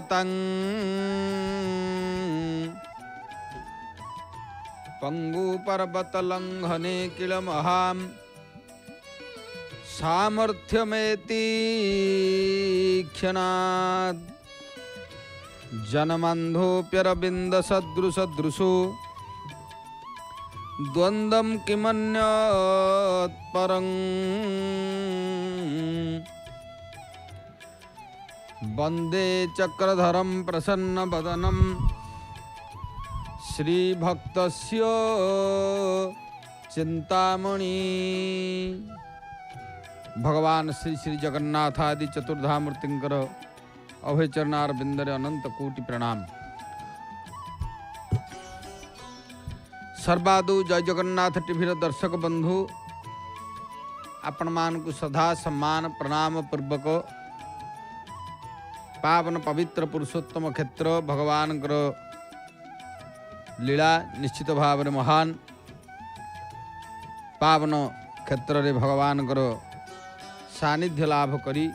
तंग पंगु पर्वत लंघने किल महाम सामर्थ्यमेति क्षणात् जनमंधोप्यरविंद सदृशदृशो द्वंद्वं किमन्यत् परं वंदे चक्रधरं प्रसन्नवदनं श्रीभक्तस्य चिंतामणि। भगवान श्री श्री जगन्नाथ आदि चतुर्धा मूर्तिंकर अभयचरणार बिंदरे अनंत कोटि प्रणाम। सर्वादु जय जगन्नाथ टीवीर दर्शक बंधु आपण मान को सदा सम्मान प्रणाम पूर्वक पावन पवित्र पुरुषोत्तम क्षेत्र भगवान लीला निश्चित भाव में महान पावन क्षेत्र रे भगवान सानिध्य लाभ करी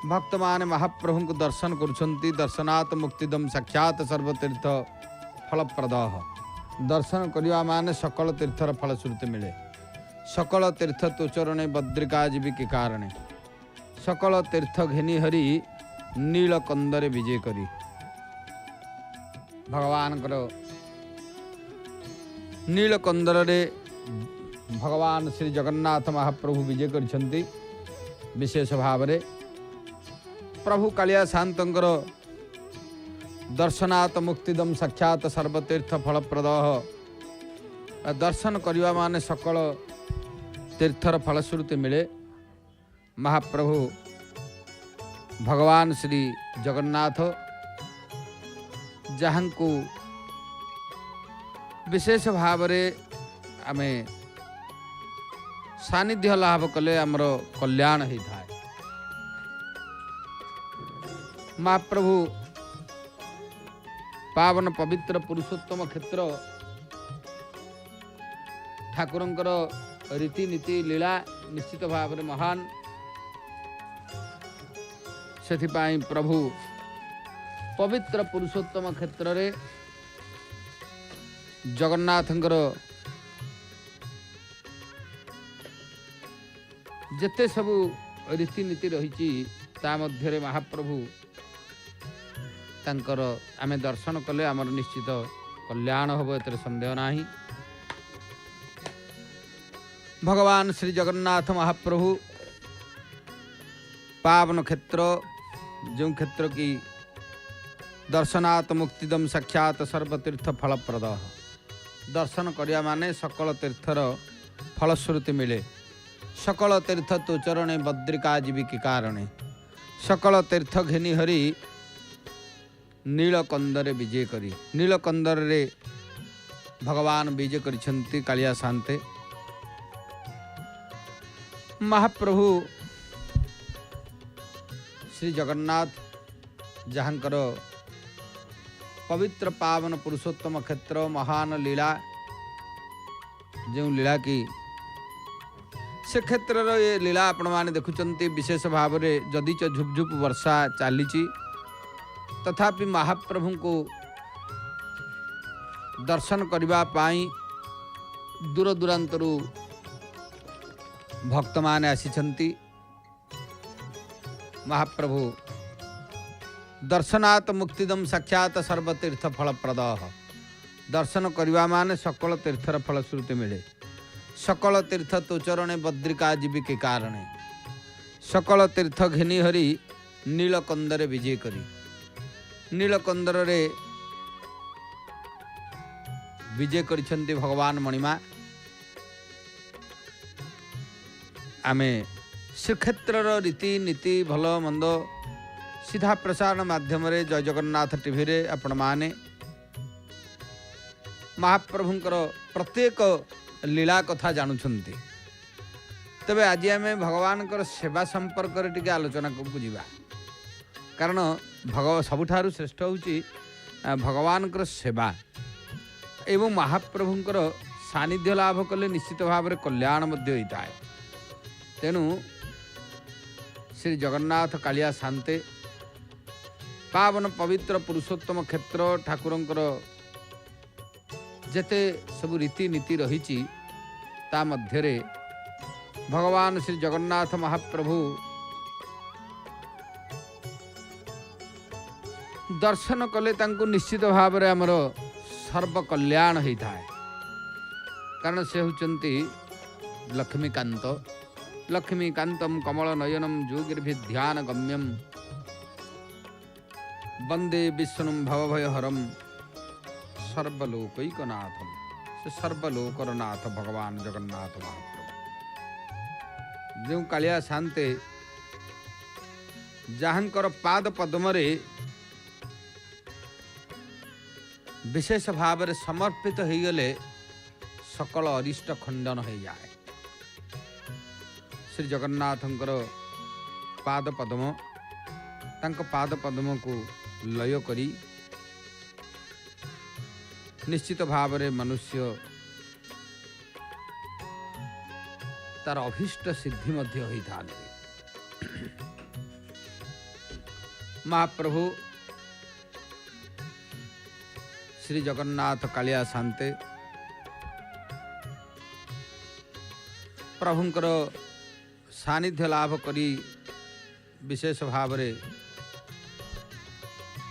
भक्त माने महाप्रभु को दर्शन करुछंती। दर्शनात् मुक्तिदम साक्षात सर्वतीर्थ फलप्रद। दर्शन करिया माने सकल तीर्थर फलश्रुति मिले। सकल तीर्थ तुचरणे बद्रिका जीवी के कारणे सकल तीर्थ घिनी हरि नीलकंदरे विजय करी। भगवान नीलकंदर रे भगवान श्री जगन्नाथ महाप्रभु विजय करिछंती। विशेष भाव रे प्रभु कालिया शांतर दर्शनात् मुक्तिदम साक्षात सर्वतीर्थ फलप्रद। दर्शन करिवा माने सकल तीर्थर फलश्रुति मिले। महाप्रभु भगवान श्री जगन्नाथ जहाँ को विशेष भाव रे आमे सानिध्य लाभ कले आमर कल्याण ही था। महाप्रभु पावन पवित्र पुरुषोत्तम क्षेत्र ठाकुरंकर रीतिनीति लीला निश्चित भाव में महान। सेथिपाई प्रभु पवित्र पुरुषोत्तम क्षेत्र रे जगन्नाथंकर जेते सबु रीतिनीति रही ता मध्य महाप्रभु तांकर आमे दर्शन कले आमर निश्चित कल्याण हब एतर संदेह नाही। भगवान श्री जगन्नाथ महाप्रभु पावन क्षेत्र जो क्षेत्र की दर्शनात् मुक्तिदम साक्षात सर्वतीर्थ फलप्रद। दर्शन करिया माने सकल तीर्थर फलश्रुति मिले। सकल तीर्थ तो चरणे बद्रिका जीवी के कारणे सकल तीर्थ घिनी हरि नीलकंदरे विजय करी। नीलकंदर रे भगवान विजय करिछंती कालिया शांते। महाप्रभु श्री जगन्नाथ जहाँकर पवित्र पावन पुरुषोत्तम क्षेत्र महान लीला जो लीला की से क्षेत्र ये लीला आपण माने देखुचंती। विशेष भाव में जदि झुपझुप वर्षा चली तथापि महाप्रभु को दर्शन करबा पाई दूर दूरांतरु भक्त माने आसीछंती। महाप्रभु दर्शनात् मुक्तिदम साक्षात सर्वतीर्थ फलप्रद। दर्शन करबा माने सकल तीर्थर फलश्रुति मिले। सकल तीर्थ तो चरणे बद्रिका जीवी के कारणे सकल तीर्थ घिनी हरि नीलकंदरे विजय करी। नीलकंदर रे विजय करिछंती भगवान मणिमा। आमे श्रीक्षेत्र रीति नीति भल मंद सीधा प्रसारण माध्यम रे जय जगन्नाथ टीवी रे आपण माने महाप्रभुंकर प्रत्येक लीला कथा जानुछंती। तबे आज आम भगवान सेवा संपर्क रे टिके आलोचना को बुझिबा। कारण सबुठारु श्रेष्ठ होची भगवान सेवा एवं महाप्रभुंकर सानिध्य लाभ कले निश्चित भाव में कल्याण मध्य होता है। तेणु श्री जगन्नाथ कालिया शांते पावन पवित्र पुरुषोत्तम क्षेत्र ठाकुरंकर जेते सब रीतिनीति रही ता मध्यरे भगवान श्री जगन्नाथ महाप्रभु दर्शन कले तांको निश्चित भाव में आमर सर्व कल्याण होता है। कारण से होचंती लक्ष्मीकांत लक्ष्मीकांतम कमल नयनम जोगिर्भिध्यान गम्यम वंदे विष्णु भवभयहरम सर्वलोकैकनाथम। से सर्वलोकर नाथ भगवान जगन्नाथ महाप्रभु जो कालिया शांते जहाँकर पाद पद्मरे विशेष भाव में समर्पित हो गले सकल अरिष्ट खंडन हो जाए। श्री जगन्नाथंकर पाद पद्म तांको पाद पद्म को लय करी निश्चित भाव में मनुष्य तार अभीष्ट सिद्धि मध्य होता है। महाप्रभु श्री जगन्नाथ कालिया शांते प्रभुंकर सानिध्य लाभ करी विशेष भाव में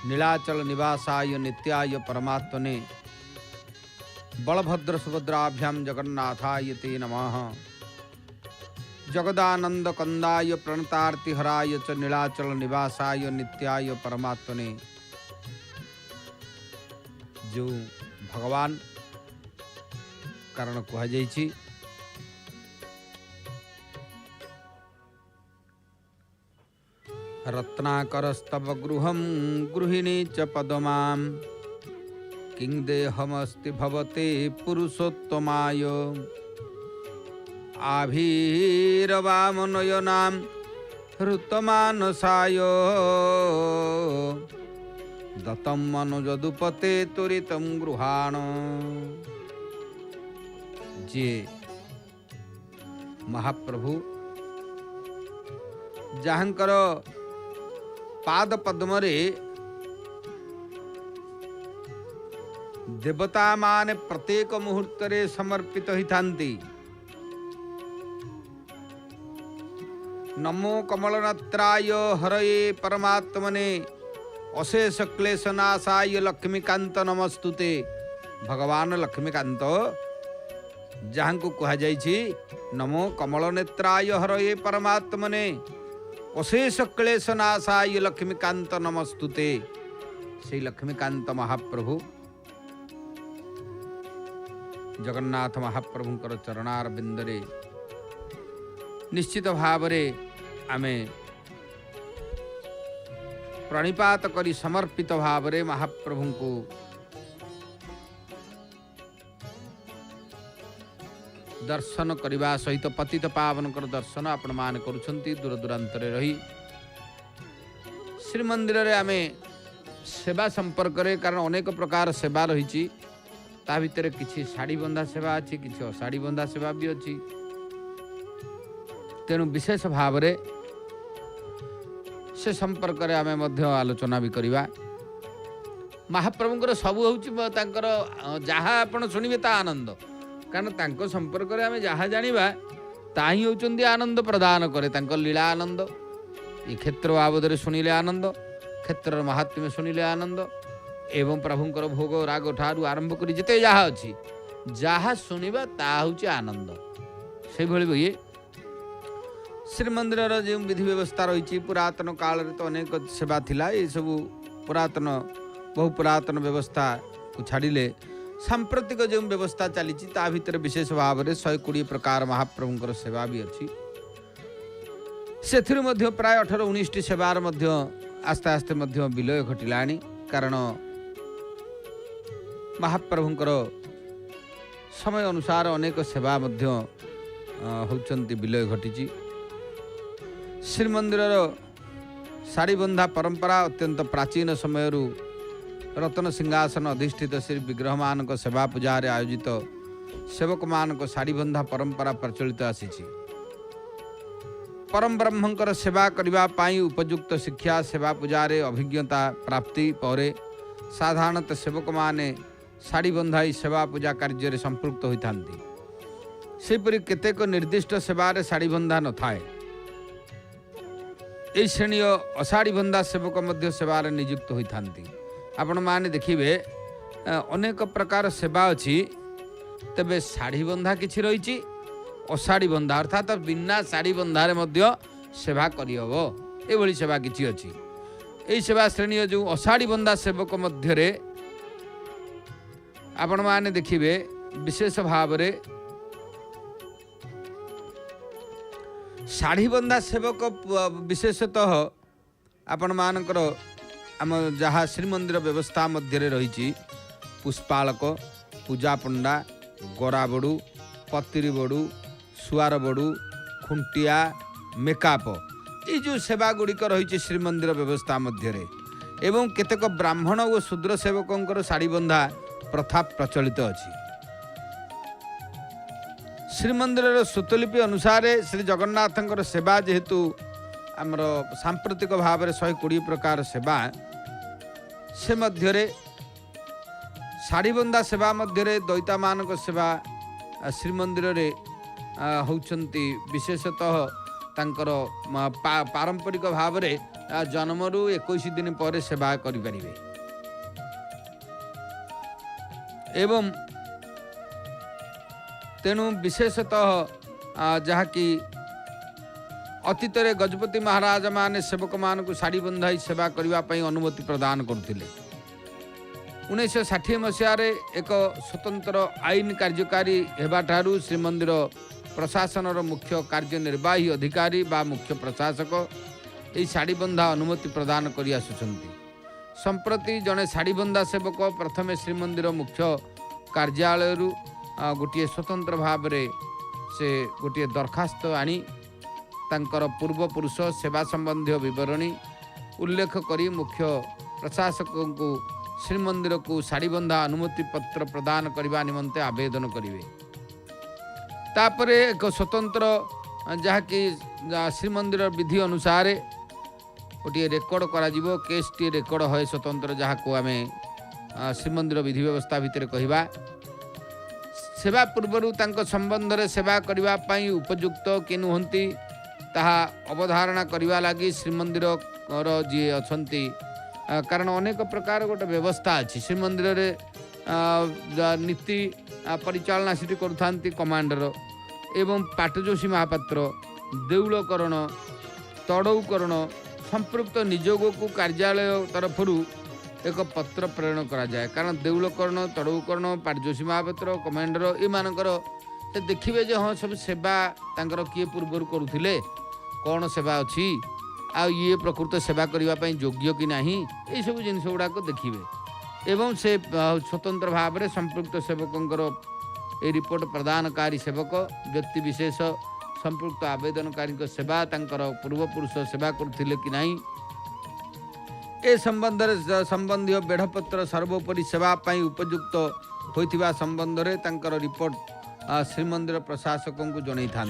नीलाचल निवासाय नित्याय परमात्मने बलभद्र सुभद्राभ्याम जगन्नाथाय ते नमः। जगदानंद कंदाय प्रणतार्तिहराय च नीलाचल निवासाय नित्याय परमात्मने। जो भगवान कारण कह जाइछि रत्नाकरस्तव गृहं गृहिणी च पदमां किं देहमस्ति भवते पुरुषोत्तमाय। आभीरवामनयनां हृतमानसाय दत्तं मनुजदुपते त्वरितं गृहाण। जे महाप्रभु जहाँकर पाद पद्मरे देवता माने प्रत्येक मुहूर्त समर्पित होइथांती। नमो कमलनेत्राय हरये परमात्मने अशेष क्लेशनाशाय लक्ष्मीकांत नमस्तुते। भगवान लक्ष्मीकांत जहाँ को कह जाइछि नमो कमलनेत्राय हरये परमात्मने अशेष क्लेशनाशाय लक्ष्मीकांत नमस्तुते। से लक्ष्मीकांत महाप्रभु जगन्नाथ महाप्रभुंकर चरणार बिंदरे निश्चित भाव आमे प्रणिपात करी समर्पित भाव महाप्रभु को दर्शन करने सहित पतित पावन दर्शन आपण मान करुछंती दूर दूरांतर रही श्रीमंदिर रे आमे सेवा संपर्क रे कारण अनेक प्रकार सेवा रही ता भितर किछि साड़ी बंधा सेवा अच्छी किछि असाड़ी बंधा सेवा भी अच्छी। तेणु विशेष भाव रे से संपर्क रे आमे मध्य आलोचना भी करिवा। महाप्रभुंकर सबु होउछि तांकर जहा आपण सुनिबे ता आनंद कारण तांको संपर्क रे आमे जहा जानिबा ता ही होउचंदी आनंद प्रदान करे। तांको लीला आनंद ये क्षेत्र बाबद रे सुनिले आनंद क्षेत्र महात्म्य सुनिले आनंद एवं प्रभुंकर भोग राग ठारू आरंभ करी जेते जहा अछि जहा सुनिबा ता होउछि आनंद। से भଳି ये श्रीमंदिर जो विधि व्यवस्था रही पुरातन काल रे तो अनेक सेवा थिला ये सब पुरातन बहु पुरातन व्यवस्था को छाड़िले सांप्रतिक जो व्यवस्था चली ता भीतर विशेष भाव में 120 प्रकार महाप्रभुंकर सेवा भी अच्छी। से प्राय 18-19 सेवार आस्ते आस्ते विलय घटिलानी कारण महाप्रभुंकर समय अनुसार अनेक सेवा होचंती विलय घटी। श्रीमंदिर साड़ी बंधा परंपरा अत्यंत प्राचीन समय रत्न सिंहासन अधिष्ठित श्री विग्रह मान सेवा पूजा रे आयोजित सेवक मान साड़ी बंधा परंपरा प्रचलित आसी। परम ब्रह्मंकर सेवा करबा पाई उपयुक्त शिक्षा सेवा पूजारे अभिज्ञता प्राप्ति पर साधारणतः सेवक माने साड़ी बंधाई सेवा पूजा कार्य संपृक्त होता सेपरी केतेक निर्दिष्ट सेवार साड़ी बंधा न थाए। यही श्रेणी असाड़ी बंधा सेवक मध्य सेवार नियुक्त होता आपण माने देखिए अनेक प्रकार सेवा अच्छी तेबे साड़ी बंधा किछि रही असाड़ी बंधा अर्थात बिना साड़ी बंधारे मध्य सेवा करहब एभली सेवा किछि अछि। यही सेवा श्रेणी जो असाड़ी बंधा सेवक मध्य आपण माने देखिए विशेष भाव रे साड़ी बंधा सेवक विशेषतः आपण मानकर आम जहाँ श्रीमंदिर व्यवस्था मध्य रही पुष्पालक पूजा पंडा गरा बड़ू पतिरी बड़ू सुआर बड़ू खुंटिया मेकअप ये जो सेवा गुड़िक रही श्रीमंदिर व्यवस्था मध्य एवं केतेक ब्राह्मण और शूद्र सेवकों साड़ी बंधा प्रथा प्रचलित अच्छी। श्रीमंदिर स्वतलिपि अनुसार श्री जगन्नाथ सेवा जेहेतु आमर सांप्रतिक भाव में 120 प्रकार सेवा से मध्य साड़ी बंधा सेवा मध्य दैता मानक सेवा श्रीमंदिर रे होउछंती विशेषतः तांकर पारंपरिक भाव में जन्मरू 21 दिन पर सेवा करें एवं तेणु विशेषतः जहाँकि अतीत गजपति महाराज माने सेवक मान को साड़ी बंधाई सेवा करने अनुमति प्रदान करथिले। 1960 मसीह एक स्वतंत्र आईन कार्यकारी हेबाठारू श्रीमंदिर प्रशासन मुख्य कार्यनिर्वाही अधिकारी बा मुख्य प्रशासक यही साड़ी बंधा अनुमति प्रदान कर आसुचंती। संप्रति जड़े साड़ी बंधा सेवक प्रथमे श्रीमंदिर मुख्य कार्यालय गोटे स्वतंत्र भाव से गोटे दरखास्त आनी तांकर पूर्वपुरुष सेवा संबंधी विवरणी उल्लेख करी मुख्य प्रशासक को श्रीमंदिर को साड़ी बंधा अनुमति पत्र प्रदान करने निमंते आवेदन करेंगे। तापर एक स्वतंत्र जहाँकि श्रीमंदिर विधि अनुसार गोटे रेकर्ड करा केस टी रेकर्ड है स्वतंत्र जहाँ को आम श्रीमंदिर विधि व्यवस्था भितर कहवा सेवा पूर्वर संबंध में सेवा करने उपयुक्त कि नुहंती ताहा अवधारणा करने लगी श्रीमंदिर जी अच्छी कारण अनेक प्रकार गोटे व्यवस्था अच्छी श्रीमंदिर रे नीति परिचालना सीटी करुथांती कमांडर एवं पाटजोशी महापात्र देउलकरण तड़ौकरण संपृक्त निजोग को कार्यालय तरफ एक पत्र प्रेरण करा जाए कारण देउलकरण तड़ौकरण पाटजोशी महापात्र कमांडर एमानकर देखिए जे हाँ सब सेवा तांकर किए पूर्वर करुथिले कौन सेवा अच्छी आ ये प्रकृत सेवा करने योग्य कि नहीं ये सब जिनस गुड़ाक देखिए एवं से स्वतंत्र भाव में संपृक्त सेवकों ये रिपोर्ट प्रदानकारी सेवक व्यक्ति विशेष संपृक्त आवेदनकारी सेवा तांकर पूर्वपुरुष सेवा करथिले कि नहीं ए संबंधी बेढ़पत्र सर्वोपरि सेवाई उपयुक्त होइथिबा संबंध में तांकर रिपोर्ट श्रीमंदिर प्रशासकों को जन था।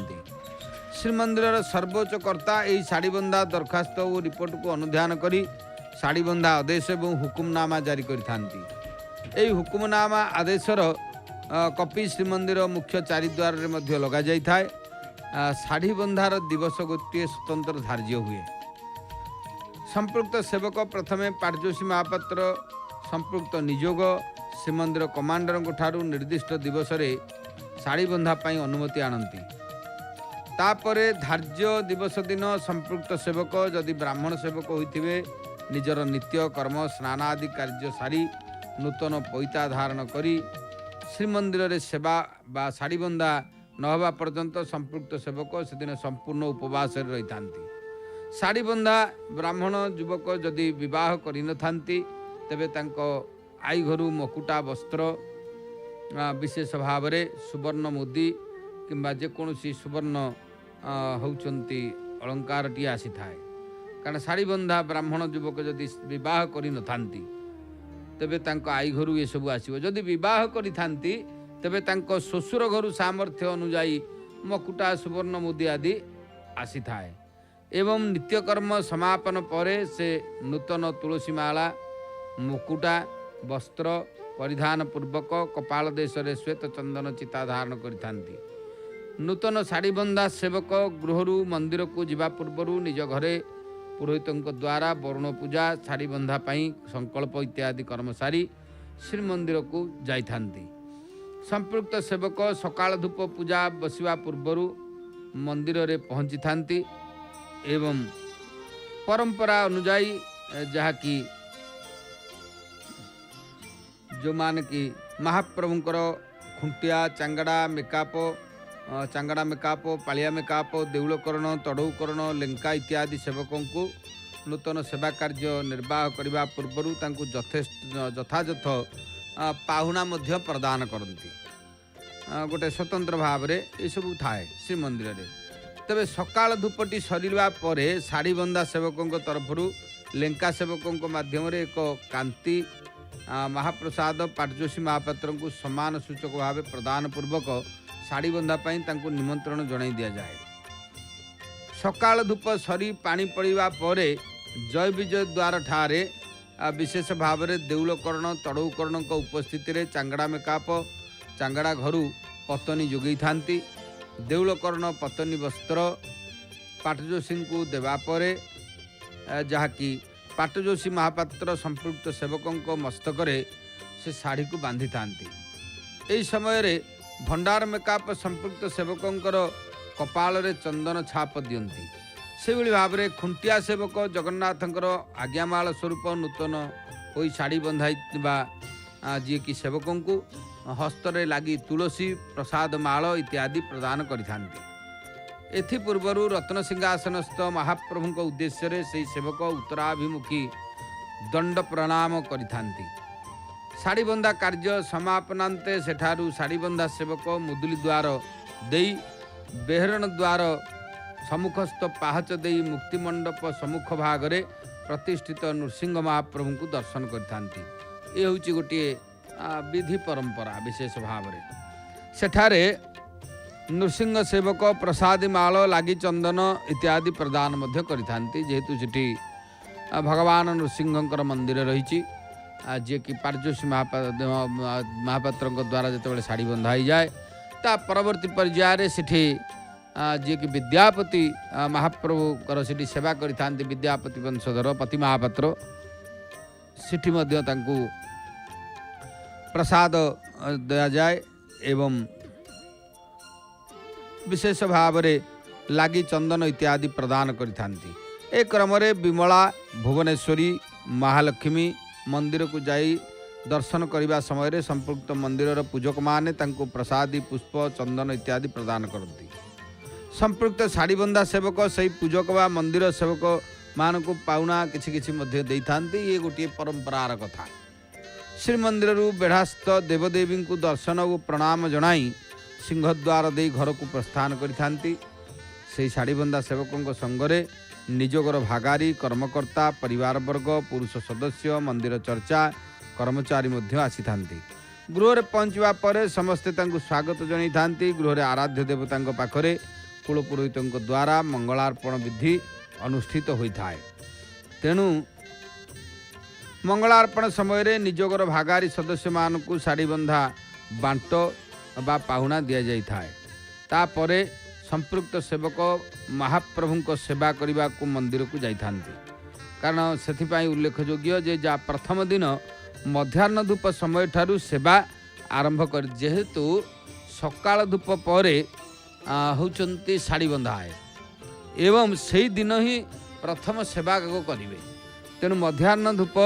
श्रीमंदिर सर्वोच्च कर्ता यही साड़ी बंधा दरखास्त और रिपोर्ट को अनुधान करी साड़ी बंधा आदेश और हुकुमनामा जारी करी हुकुमनामा आदेशर कपि श्रीमंदिर मुख्य चारिद्वार में लग जाए। साड़ी बंधार दिवस गोटे स्वतंत्र धार्य हुए। संपृक्त सेवक प्रथमे पाटजोशी महापात्र संपृक्त निजोग श्रीमंदिर कमांडर ठारू निर्दिष्ट दिवस साड़ी बंधा अनुमति आनती। तापरे धार्य दिवस दिन संपृक्त सेवक जदि ब्राह्मण सेवक होइथिबे निजर नित्य कर्म स्नान आदि कार्य सारी नूतन पैता धारण करी श्रीमंदिर रे सेवा बा साड़ी बंधा नहबा पर्यंत संपृक्त सेवक से दिन संपूर्ण उपवास रही थांती। साड़ी बंधा ब्राह्मण युवक जदि विवाह करि न थांती तेबे तांको आई घरू मकुटा वस्त्र विशेष भाव में सुवर्ण मुदी किंबा जेकोसी सुवर्ण होउचंती अलंकार टी आसी थाए कारण साड़ी बंधा ब्राह्मण युवक जदि विवाह करि न थांती तेबे तांको आई घरू ये सब आसीबो। जदि विवाह करि थांती तेबे तांको ससुर घरू सामर्थ्य अनुजाई मकुटा सुवर्ण मुदी आदि आसी थाए। एवं नित्यकर्म समापन परे से नूतन तुलसी माला मुकुटा वस्त्र परिधान पूर्वक कपाल देश में श्वेत चंदन चिता धारण करिथांती। नूतन शाड़ी बंधा सेवक गृहरु मंदिर को जिबा पूर्वरु निज घरे पुरोहितों द्वारा वरुण पूजा शाड़ी बंधा पाई संकल्प इत्यादि कर्म सारी श्रीमंदिर को जाइथांती। संपृक्त सेवक सकाळ धूप पूजा बसिवा पूर्वरु मंदिर रे पहुँची थांती एवं परंपरा अनुजाई जहाँकि जो मान कि महाप्रभुंकर खुंटिया चांगड़ा मेकाप पालिया मेकाप देउलकरण तड़ौकरण लेंका इत्यादि सेवकों को नूतन सेवा कार्य निर्वाह करने पूर्वर तांकु यथायथ पाहुणा मध्य प्रदान करती। गोटे स्वतंत्र भाव में यू थाए श्रीमंदिर रे। तेबे सकाळ धूपटी सरिवा परे शाड़ी बंधा सेवकों तरफरु लेंका सेवकों माध्यम एक कांति महाप्रसाद पाटजोशी महापात्र को सम्मान सूचक भाव प्रदान पूर्वक शाड़ी बंधा पाई तांकु निमंत्रण जणाई दिया जाए। सकाळ धूप सरी पानी पड़िवा परे जय विजय द्वार ठारे विशेष भाव में देउलकरण तड़ौकरण उपस्थिति रे चांगड़ा मेकाप चांगड़ा घरू पतनी जोगई थांती। देउलकर्ण पतनी वस्त्र पाटजोशी को देवा परे जहाँकि पाटजोशी महापात्र संपृक्त सेवकों मस्तकरे से साड़ी को बांधि थांती। एही समय रे भंडार मेकाप संपृक्त सेवकों कपाल रे चंदन छाप दियंती। से भाव में खुंटिया सेवक जगन्नाथंकर आज्ञामाल स्वरूप नूतन होई साड़ी बंधाई जी कि सेवकों को हस्तरे लगी तुलसी प्रसाद माल इत्यादि प्रदान करिथांती। एथि पूर्वरु रत्न सिंहासनस्थ महाप्रभुंक उद्देश्य रे से सेवक उत्तराभिमुखी दंड प्रणाम करिथांती। साड़ी बंधा कार्य समापनांते सेठारु साड़ी बंधा सेवक मुदुली द्वार देई बेहरण द्वार सम्मुखस्थ पाहच देई मुक्तिमंडप सम्मुख भागरे प्रतिष्ठित नृसिंह महाप्रभु को दर्शन करिथांती। ये होची गोटे विधि परंपरा विशेष भाव में सेठारे नृसिंह सेवक प्रसादी माल लागी चंदन इत्यादि प्रदान मध्य करिथांती। जेहेतु सेठी भगवान नृसिंहंकर मंदिर रही जे कि पाटजोशी महापात्र द्वारा जिते शाड़ी बंधाई जाए ता परवर्ती पर्यायर सेठी जे कि विद्यापति महाप्रभुकर सेठी सेवा करिथांती। विद्यापति वंशधर पति महापात्र सेठी मध्य तांकु प्रसाद दिया जाए एवं विशेष भाव में लागी चंदन इत्यादि प्रदान करिथांती। एक क्रम विमला भुवनेश्वरी महालक्ष्मी मंदिर को जाई दर्शन करने समय संपृक्त मंदिर पूजक माने तांको प्रसादी पुष्प चंदन इत्यादि प्रदान करती। संपृक्त शाड़ी बंधा सेवक सही पूजक व मंदिर सेवक मान को पाउना किछि मध्य देई थांती। ये गोटे परंपरार कथा। श्रीमंदिर बेढ़ास्थ देवदेवी को दर्शन और प्रणाम जनाई सिंहद्वार दे घर को प्रस्थान करिथांती। से शाड़ी बंधा सेवकों संगरे निजोगर भागारी कर्मकर्ता परिवार वर्ग पुरुष सदस्य मंदिर चर्चा कर्मचारी मध्य आसी थांती। गृह पहुँचवा पर समस्ते तांको स्वागत जनाई थांती। गृह आराध्य देवता पाखरे कुलपुरोहितों द्वारा मंगलार्पण विधि अनुष्ठित होता है। तेणु मंगलार्पण समय निजोगर भागारी सदस्य मान को शाड़ी बंधा बांट बा पाहुणा दि जाए। तापरे संपृक्त सेवक महाप्रभु को सेवा करने को मंदिर को जाइथांती। कारण से उल्लेखयोग्य जे जा प्रथम दिन मध्याह्न धूप समय ठारू सेवा आरंभ कर जेहेतु सकाळ धूप परे होचंती शाड़ी बंधा है एवं से दिन ही प्रथम सेवा को करेंगे। तेणु मध्याह्न धूप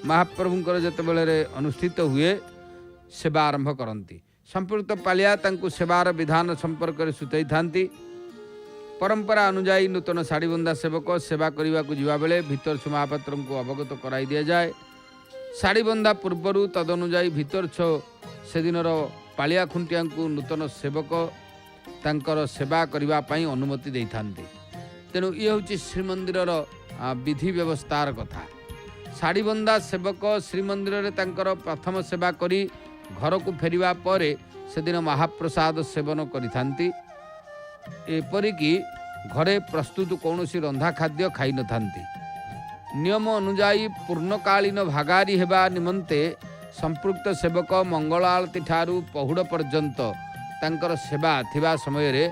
महाप्रभुंकर जितेबले अनुष्ठित हुए सेवा आरंभ करती। संपृक्त पालिया तांकु सेवार विधान संपर्क में सूचई थांती। परंपरा अनुजाई नूतन शाड़ी बंधा सेवक सेवा करने को जीवा बेले भीतर छो महापात्र को अवगत कराई दिया जाए। शाड़ी बंधा पूर्वर तदनुजाई भीतर छो से दिन पालिया खुंटिया को नूतन सेवक तांकर सेवा करने अनुमति दे थांती। तेणु ये हूँ श्रीमंदिर विधि व्यवस्थार कथा। शाड़ी बंधा सेवक श्रीमंदिर रे तांकर प्रथम सेवा करी घर को फेरिवा परे से दिन महाप्रसाद सेवन करिथांती। एपरिकी घरे प्रस्तुत कौन रंधा खाद्य खाई न थांती। नियम अनुजाई पूर्णकालीन भागारी हेबा निमंते संपृक्त सेवक मंगल आलती ठारू पहुड़ पर्यंत तांकर सेवा थिबा समय रे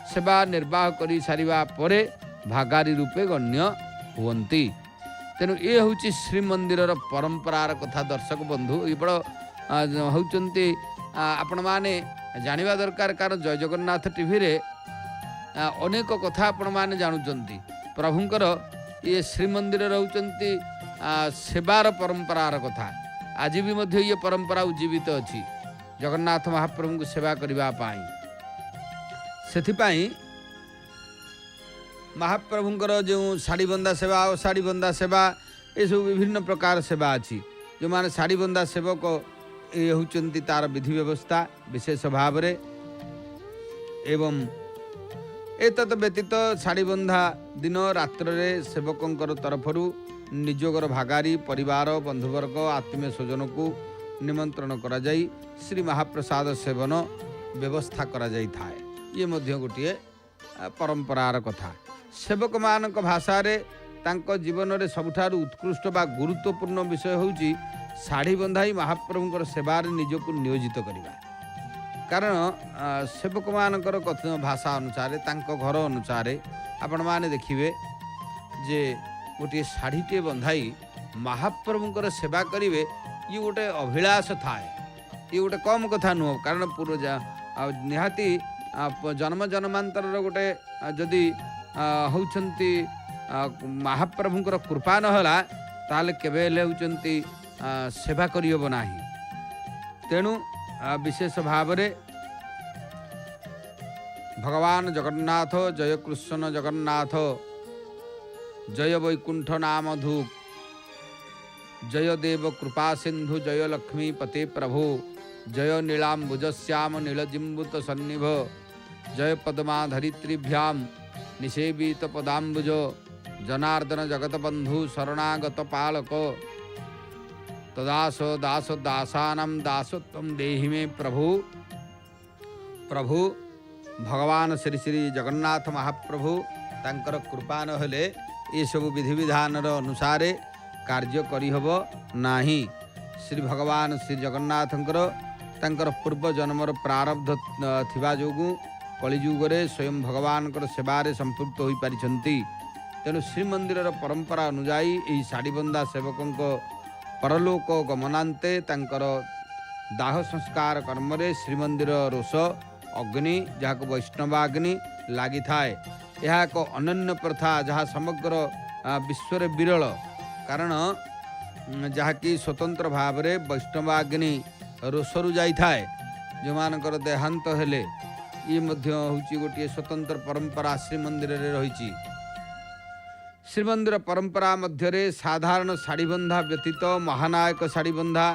सेवा निर्वाह करी सारिबा परे भागारी रूपे गण्य हुवंती। तेणु ये हूँ श्रीमंदिर परंपरार कथा। दर्शक बंधु ये बड़ होउचंती आपण माने जानिबा दरकार, कारण जय जगन्नाथ टीवी रे अनेक कथा आपण माने जानुचंती। प्रभुंकर ये श्रीमंदिर रहउचंती सेवार परंपरार कथा। आज भी मध्य ये परंपरा उज्जीवित अच्छी जगन्नाथ महाप्रभु को सेवा करबा पाई। सेथिपाई महाप्रभुंकर जो शाढ़ी बंदा सेवा और शाढ़ी बंदा सेवा ये सब विभिन्न प्रकार सेवा अच्छी। जो माने शाढ़ी बंदा सेवक ये होचंती तार विधि व्यवस्था विशेष भाव रे एवं एतत् व्यतीत शाढ़ी बंधा दिन रात्र रे सेवकंकर तरफरु निजोगर भागारी परिवार बंधुवर्ग आत्मीय स्वजन को निमंत्रण करा जाई श्री महाप्रसाद सेवन व्यवस्था करा जाई थाए। ये मध्य गोटे परंपरार कथा। सेवक मानक भाषा रे तांको जीवन रे सबुठारु उत्कृष्ट बा गुरुत्वपूर्ण विषय होउची शाढ़ी बंधाई महाप्रभुंकर सेवार निजको नियोजित करिबा। कारण सेवक मानकर भाषा अनुसार तांको घर अनुसार आपण माने देखिबे जे गोटे शाढ़ीटे बंधाई महाप्रभुंकर सेवा करिवे ये गोटे अभिलाष थाए। ये गोटे कम कथा नुह, कारण पूर्व निहाती जन्म जन्मांतर गोटे जदि होउचंती महाप्रभुंकर कृपा नहला ताले केबे हेले होउचंती सेवा करियब नाही। तेणु विशेष भाव रे भगवान जगन्नाथ जय कृष्ण जगन्नाथ जय वैकुंठ नाम धूप जय देव कृपा सिंधु जय लक्ष्मी पते प्रभु जय नीलांबुज श्याम नीलजिम्बुत सन्निभ जय पद्मा धरित्रीभ्याम निषेवित पदाम्बुज जनार्दन जगत बंधु शरणागत पालक तदास दास दासानां दासत्वं देहि मे प्रभु। प्रभु भगवान श्री श्री जगन्नाथ महाप्रभु तांकर कृपा न हेले ये सब विधि विधान अनुसार कार्य करिहब नाही। श्री भगवान श्री जगन्नाथंकर तांकर पूर्व जन्मर प्रारब्ध थिबा जोगु कलिजुगरे स्वयं भगवान सेवारे संपृक्त हो पारिछंती। तेणु श्रीमंदिर परंपरा अनुजाई यही शाढ़ीबंदा सेवकों परलोक गमनांते तांकर दाह संस्कार कर्मरे श्रीमंदिर रोष अग्नि जहाँ वैष्णवाग्नि लगी थाए। यह एक अनन्य प्रथा जहाँ समग्र विश्व विरल, कारण जहाँकि स्वतंत्र भाव रे वैष्णवाग्नि रोषरु जाई थाए। जो मानकर देहांत हेले ये मध्य होची गोटे स्वतंत्र परंपरा श्रीमंदिर रे रही। श्रीमंदिर परंपरा मध्य रे साधारण शाढ़ीबंधा व्यतीत महानायक शाढ़ीबंधा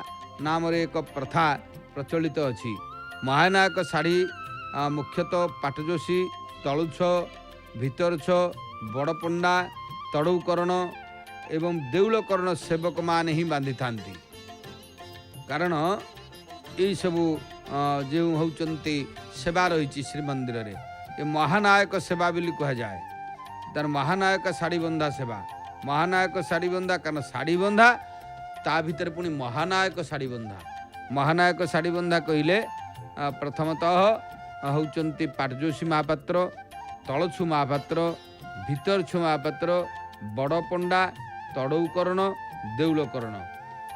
नाम रे एक प्रथा प्रचलित अछि। महानायक शाढ़ी मुख्यतः पाटजोशी तलुछ भितरछ बड़पंडा तड़ौकरण एवं देउलकरण सेवक मान ही बांधि थांती। कारण यही सबू जो होचंती सेवा रही श्रीमंदिर रे ये महानायक सेवा बोली कह जाए। तार महानायक शाढ़ी बंधा सेवा महानायक शाढ़ी बंधा, कारण शाढ़ी बंधा ता भीतर पुणी महानायक शाढ़ी बंधा। महानायक शाढ़ी बंधा कहले प्रथमतः होचंती पाटजोशी महापात्र तलछु महापात्र भितरछु महापात्र बड़पंडा तड़ौकरण देउलकरण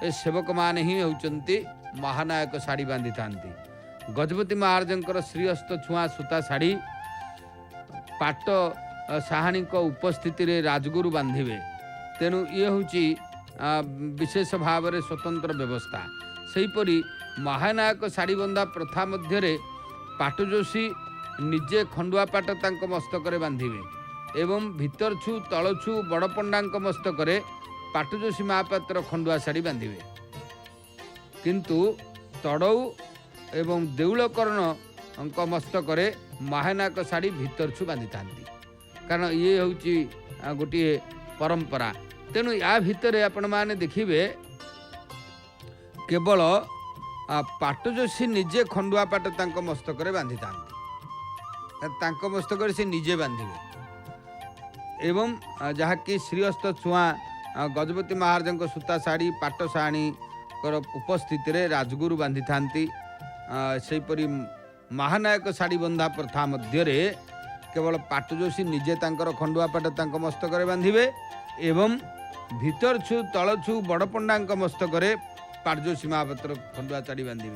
ए सेवक मान ही होचंती महानायक शाढ़ी बांधि थांती। गजपति महाराजंकर श्रीहस्त छुआ सूता शाढ़ी पाट साहाणी उपस्थिति रे राजगुरु बांधिबे। तेणु ये होची विशेष भाव रे स्वतंत्र व्यवस्था। सेहीपरि महानायक शाढ़ी बंधा प्रथा मध्य पाटजोशी निजे खंडुआ पाट तांक मस्तक रे बांधिबे एवं भितरछु तलछु बड़पंडांक मस्तक रे पाटजोशी महापात्र खंडुआ शाढ़ी बांधिबे। किंतु तड़ौ एवं देउलकरण मस्तक रे महानायक शाढ़ी भितरछु बांधि थांती। कारण ये होची गोटे परंपरा। तेणु या भितर आपण माने देखिबे केवल पाटजोशी निजे खंडुआ पाट तांक मस्तक रे बांधि थांती। तांक मस्तक रे से निजे बांधिबे। एवं जहाँकि श्रीहस्त छुआ गजपति महाराज सूता शाढ़ी पाट शाढ़ी उपस्थित राजगुरु बांधि था सेपरी महानायक शाढ़ी बंधा प्रथा मध्य केवल पाट जोशी निजे तांकर खंडुआ पाट मस्तक बांधे एवं भीतर छु तल छु बड़ पंडा मस्तक पाट जोशी महापात्र खंडुआ शाढ़ी बांधे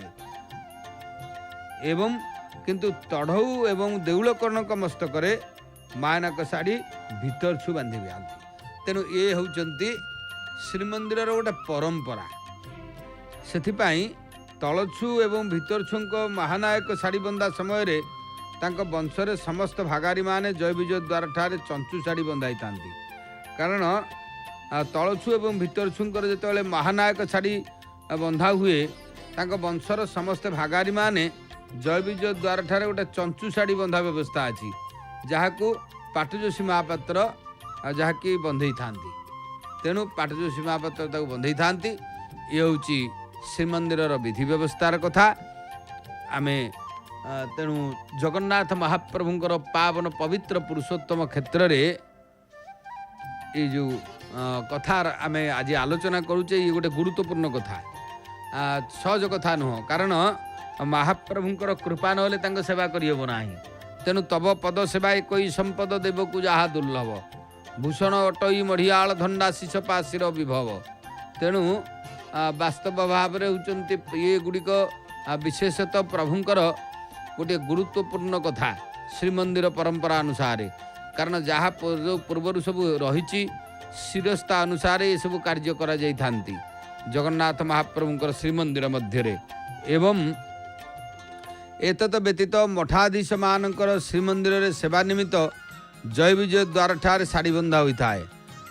एवं किंतु तढ़ऊ एवं देउलकर्ण मस्तक मायानक शाढ़ी भीतर छु बांधि तेणु ये होउचंती श्रीमंदिर गोटे परंपरा से तलछु एवं भीतरछु महानायक शाढ़ी बंधा समय रे तांको वंशरे समस्त भागारी माने जय विजय द्वार ठारे चंचु शाढ़ी बंधाई थांती कारण तलछु एवं भीतरछुंकर जेतेबेले महानायक शाढ़ी बंधा हुए तांको वंशर समस्त भागारी माने जय विजय द्वार ठारे गोटे चंचु शाढ़ी बंधा व्यवस्था अछि जहाकू पाटजोशी महापात्र जहाँकि बंधई थांती तेणु पाटजोशी महापात्र ताको बंधई थांती ये होची श्रीमंदिर विधि व्यवस्थार कथा आमे तेणु जगन्नाथ महाप्रभुंकर पावन पवित्र पुरुषोत्तम क्षेत्र रे ये जो कथा आमे आज आलोचना करूचे ये गोटे गुरुत्वपूर्ण कथा सहज कथा नुह कारण महाप्रभुंकर कृपा नहले तांको सेवा करियबो नाही तेणु तब पद सेवा कोई संपद देवकु जहा दुर्लभ भूषण अटई मढ़ियाल धंडा शिष पाशिर विभव तेणु वास्तव भाव में होचंती ये गुड़िक विशेषतः प्रभुंकर गोटे गुरुत्वपूर्ण कथा श्रीमंदिर परंपरा अनुसार कारण जहाँ पूर्वर सब रही शिरस्ता अनुसार ये सब कार्य करा जाई थांती जगन्नाथ महाप्रभुंकर श्रीमंदिर मध्य एवं एतत व्यतीत मठाधीश मानकर श्रीमंदिर रे सेवा निमित्त जय विजय द्वार ठारे शाढ़ी बंधा होता है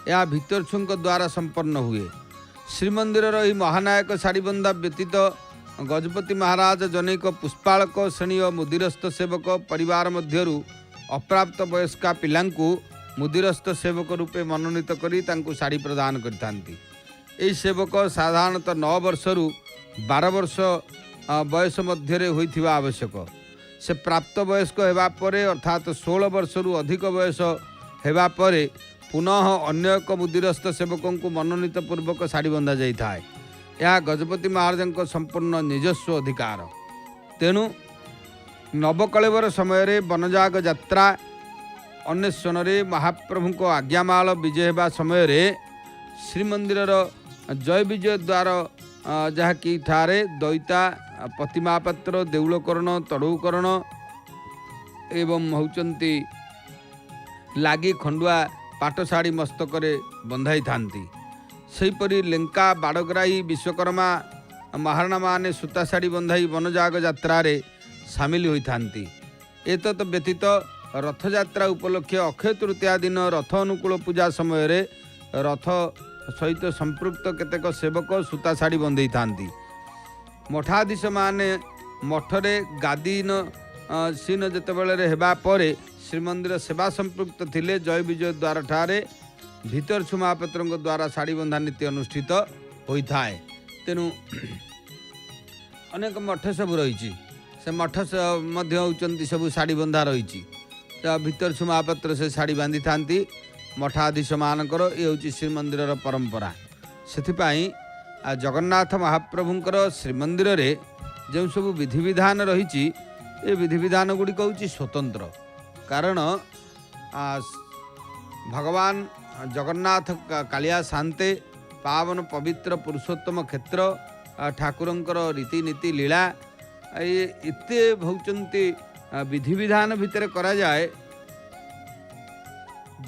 यह भितरछुंक द्वारा संपन्न हुए श्रीमंदिर रही महानायक शाढ़ी बंधा व्यतीत गजपति महाराज जनैक पुष्पालक श्रेणी और मुदिरस्थ सेवक परिवार मध्यरु अप्राप्त वयस्का पिलांकु मुदिरस्थ सेवक रूपे मनोनीत करी तांकु शाढ़ी प्रदान करथांती एही सेवक साधारणतः 9 वर्षरु 12 वर्ष बयस मध्य होइथिबा आवश्यक से प्राप्त वयस्क हेबा परे अर्थात 16 वर्षरु अधिक बयस हेबा परे पुनः अन्य एक मुदिरस्थ सेवकों को मनोनीत पूर्वक शाढ़ी बंधा जाई थाए यह गजपति महाराज संपूर्ण निजस्व अधिकार तेणु नवकलेवर समय वनजाग यात्रा अन्वेषण महाप्रभु को आज्ञामाल विजय होगा समय श्रीमंदिर जय विजय द्वार जहाँकि ठारे दैता प्रतिमापात्र देउलकर्ण तड़ौकर्ण एवं होचंती लागी खंडुआ पाटशाढ़ी मस्तक बंधाई थांती सेहीपरि लेंका बाड़ग्राही विश्वकर्मा महाराणा माने सूता शाढ़ी बंधाई वनजाग यात्रा सामिल होई थांती एतत् व्यतीत रथयात्रा उपलक्षे अक्षय तृतीया दिन रथ अनुकूल पूजा समय रथ सहित संपृक्त केतेक सेवक सूता शाढ़ी बंधई थांती मठाधीश माने मठरे गादीन सीन जेतेबेले हेबा परे श्रीमंदिर सेवा संपृक्त थिले जय विजय द्वार ठारे भीतर छुमापत्र द्वारा शाढ़ी बंधा नीति अनुष्ठित होता है तेणु अनेक मठ सब रही से मठ होती सब शाढ़ी बंधा रही भीतर छुमापत्र से शाढ़ी बांधि था मठाधीश मानकर ये हूँ श्रीमंदिर परंपरा से जगन्नाथ महाप्रभुंकर श्रीमंदिर रे जो सब विधि विधान रही ये विधि विधान गुड़िक हूँ स्वतंत्र कारण भगवान जगन्नाथ कालिया शांते पावन पवित्र पुरुषोत्तम क्षेत्र ठाकुरंकर रीतिनीति लीला ये इते भौचंती विधि विधान भितर करा जाए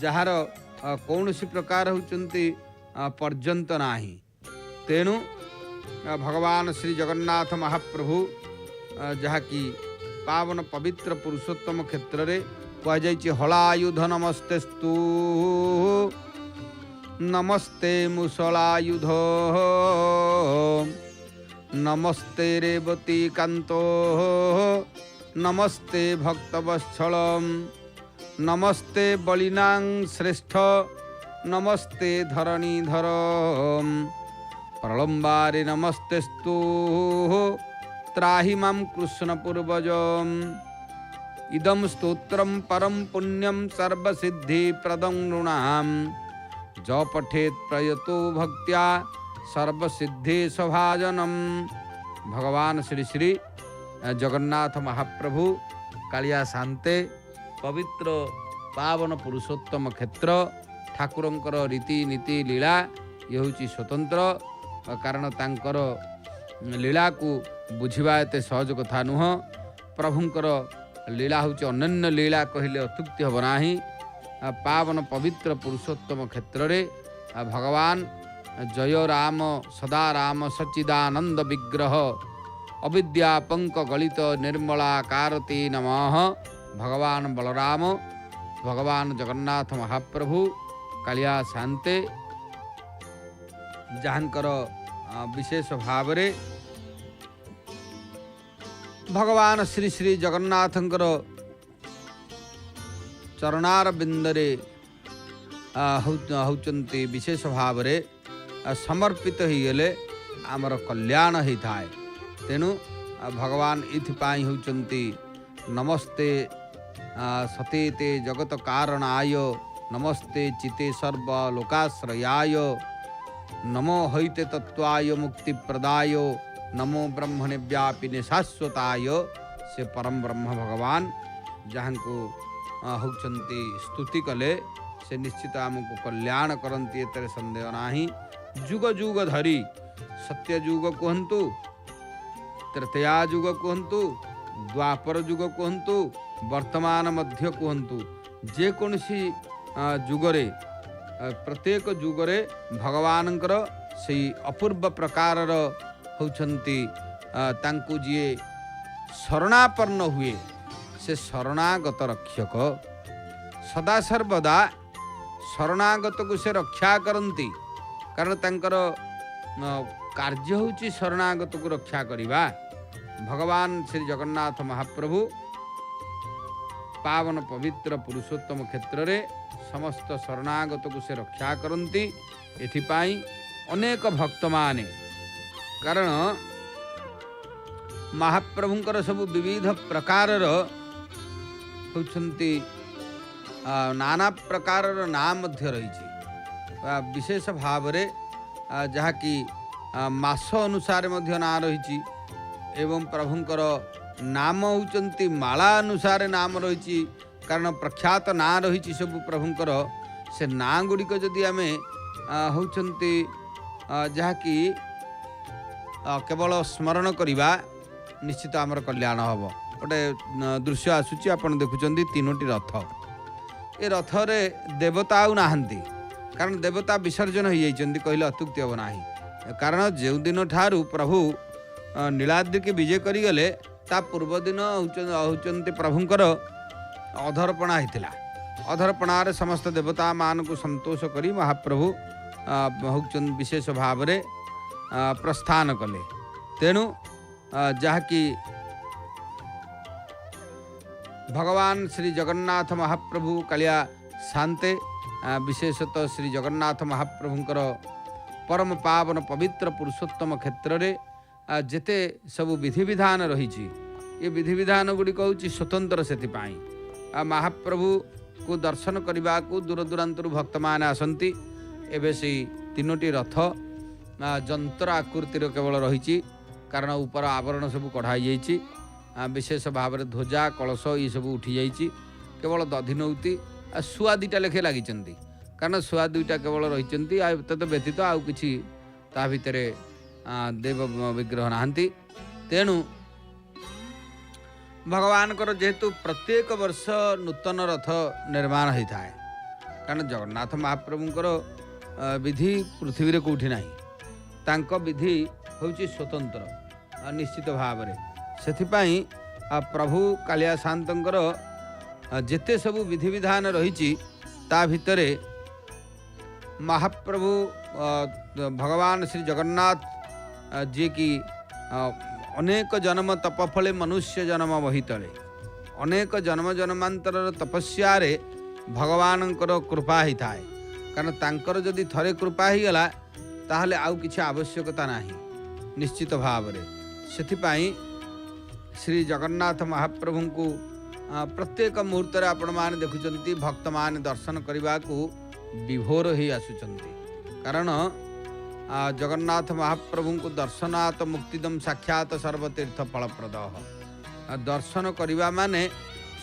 जार कौन सी प्रकार होचंती पर्यंत नाही तेणु भगवान श्री जगन्नाथ महाप्रभु जहाँकि पावन पवित्र पुरुषोत्तम क्षेत्र रे कहुई हलायुध नमस्तेस्तु नमस्ते मुसलायुध नमस्ते रेवती कांतो नमस्ते भक्तवत्सल नमस्ते बलिनां श्रेष्ठ नमस्ते धरणीधर प्रलंबारे नमस्तेस्तु त्राहि मां कृष्ण पूर्वज इदं स्तोत्रं परं पुण्यं सर्वसिद्धिप्रदं नृणां जो पठेत् प्रयतो भक्त्या सर्वसिद्धि स्वभाजनम। भगवान श्री श्री जगन्नाथ महाप्रभु कालिया शांते पवित्र पावन पुरुषोत्तम क्षेत्र ठाकुरंकर रीति नीति लीला ये हूँ स्वतंत्र कारण तांकर लीला को बुझा एत सहज कथा नुह। प्रभुंकर लीला हूँ अनन्य लीला कहले अत्युक्ति हम ना। पावन पवित्र पुरुषोत्तम क्षेत्र रे भगवान जय राम सदा राम सच्चिदानंद विग्रह अविद्या पंक गलित निर्मलाकारती नमः। भगवान बलराम भगवान जगन्नाथ महाप्रभु कालिया शांते जहांकर विशेष भाव रे भगवान श्री श्री जगन्नाथंकर चरणार बिंदरे होचंती विशेष भाव रे समर्पित होइले आमर कल्याण होता है। तेणु भगवान इथिपाई होचंती नमस्ते सतेते जगत कारणाय नमस्ते चिते सर्व लोकाश्रयाय नमो हैते तत्वाय मुक्ति प्रदाय नमो ब्रह्मणे व्यापिने शाश्वताय। से परम ब्रह्म भगवान जहाँ को होचंती स्तुति कले से निश्चित आमको कल्याण करंती एतरे संदेह नाही। जुग जुग धरी सत्य जुग कहतु त्रेतया जुग कहतु द्वापर जुग कहतु वर्तमान मध्य कहतु जेकोसी जुगरे प्रत्येक जुगरे भगवानंकर से अपूर्व प्रकारर होचंती तांकु जी शरणापन्न हुए से शरणागत रक्षक सदा सर्वदा शरणागत को से रक्षा करती कारण तांकर कार्य होची शरणागत को रक्षा करिबा। भगवान श्री जगन्नाथ महाप्रभु पावन पवित्र पुरुषोत्तम क्षेत्र रे समस्त शरणागत को से रक्षा करती। एथिपाई अनेक भक्त माने कारण महाप्रभुंकर सबु विविध प्रकारर होचंती नाना प्रकारर नाम मध्य रही विशेष भाव रे जहाँ कि मास अनुसार मध्य ना रही एवं प्रभुंकर नाम होचंती माला अनुसार नाम रही कारण प्रख्यात ना रही सब प्रभुंकर से ना गुड़िक जदि आमे होचंती जहाँ कि केवल स्मरण करिबा निश्चित आमर कल्याण हम। गोटे दृश्य आसूची आपण देखुचंदी तीनोटी रथ ए रथ रे देवता आउ नाहंती कारण देवता विसर्जन हो जाइछंती कहले अत्युक्ति हम नाही। कारण जो दिन ठारू प्रभु नीलाद्रि के विजय करी गले ता पूर्व दिन होचंती प्रभुंकर अधर्पणा होइतिला। अधर्पणार समस्त देवता मान को संतोष करी महाप्रभु होचंती विशेष भाव रे प्रस्थान कले। तेणु जहाँकि भगवान श्री जगन्नाथ महाप्रभु कालिया शांते विशेषतः श्री जगन्नाथ महाप्रभुंकर परम पावन पवित्र पुरुषोत्तम क्षेत्र रे जेते सबु विधि विधान रही ये विधि विधान गुड़िक हूँ स्वतंत्र से महाप्रभु को दर्शन करने को दूर दूरांतर भक्त मैंने आसती। एवं से तीनोटी रथ जंतर आकृतिर केवल रही कारण ऊपर आवरण सब कढ़ाई विशेष भाव में ध्वजा कलश ये सब उठी जाइए केवल दधिनौती शुआ दुईटा लेखे लगी कारण शुआ दुईटा केवल रही तो व्यतीत आउ कि भितर देव विग्रह नहांती। तेणु भगवान जेहेतु प्रत्येक वर्ष नूतन रथ निर्माण होता है कारण जगन्नाथ महाप्रभुंकर विधि पृथ्वी कौटी ना तांको विधि हूँ स्वतंत्र निश्चित भाव में से प्रभु कालिया शांतर जेते सबु विधि विधान रही भितर महाप्रभु भगवान श्री जगन्नाथ जी की अनेक जन्म तपफले मनुष्य जन्म वही तले अनेक जन्म जन्मांतर तपस्या भगवान कृपा ही थाए कारण तांकर जदि थरे कृपा ही गला ताहले आउ किछि आवश्यकता नाही निश्चित भाव में से श्री जगन्नाथ महाप्रभु को प्रत्येक मुहूर्त आपण मैंने देखुं भक्त मान दर्शन करने को विभोर ही आसुंच कारण जगन्नाथ महाप्रभु को दर्शनात् मुक्तिदम साक्षात सर्वतीर्थ फलप्रद दर्शन करने माने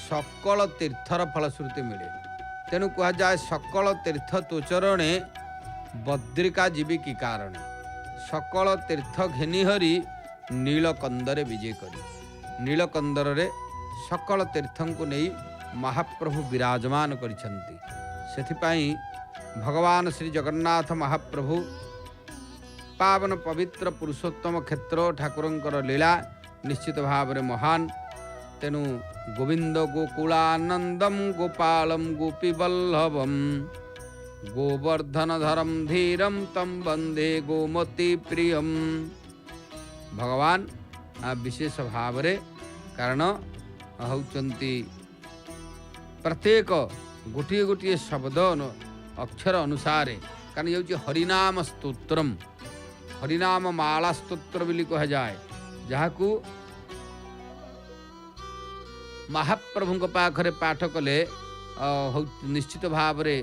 सकल तीर्थर फलश्रुति मिले तेणु कह जाए सकल तीर्थ तुचरणे बद्रिका जीवी की कारण सकल तीर्थ घेनी हरि नीलकंदरे विजय करी नीलकंदर रे सकल तीर्थों को नहीं महाप्रभु विराजमान करिछंती सेथिपाई भगवान श्री जगन्नाथ महाप्रभु पावन पवित्र पुरुषोत्तम क्षेत्र ठाकुरंकर लीला निश्चित भाव में महान तेणु गोविंद गोकुलानंदम गोपालम गोपीवल्लभम गोवर्धनधरम धीरम तम वंदे गोमती प्रियम भगवान विशेष भाव रे कारण होचंती प्रत्येक गोटे गोटे शब्द अक्षर अनुसार कारण ये हरिनाम स्तोत्रम हरिनाम माला स्तोत्र बोली कह जाए जहाँ को महाप्रभु पाखरे पाठ कले निश्चित भाव रे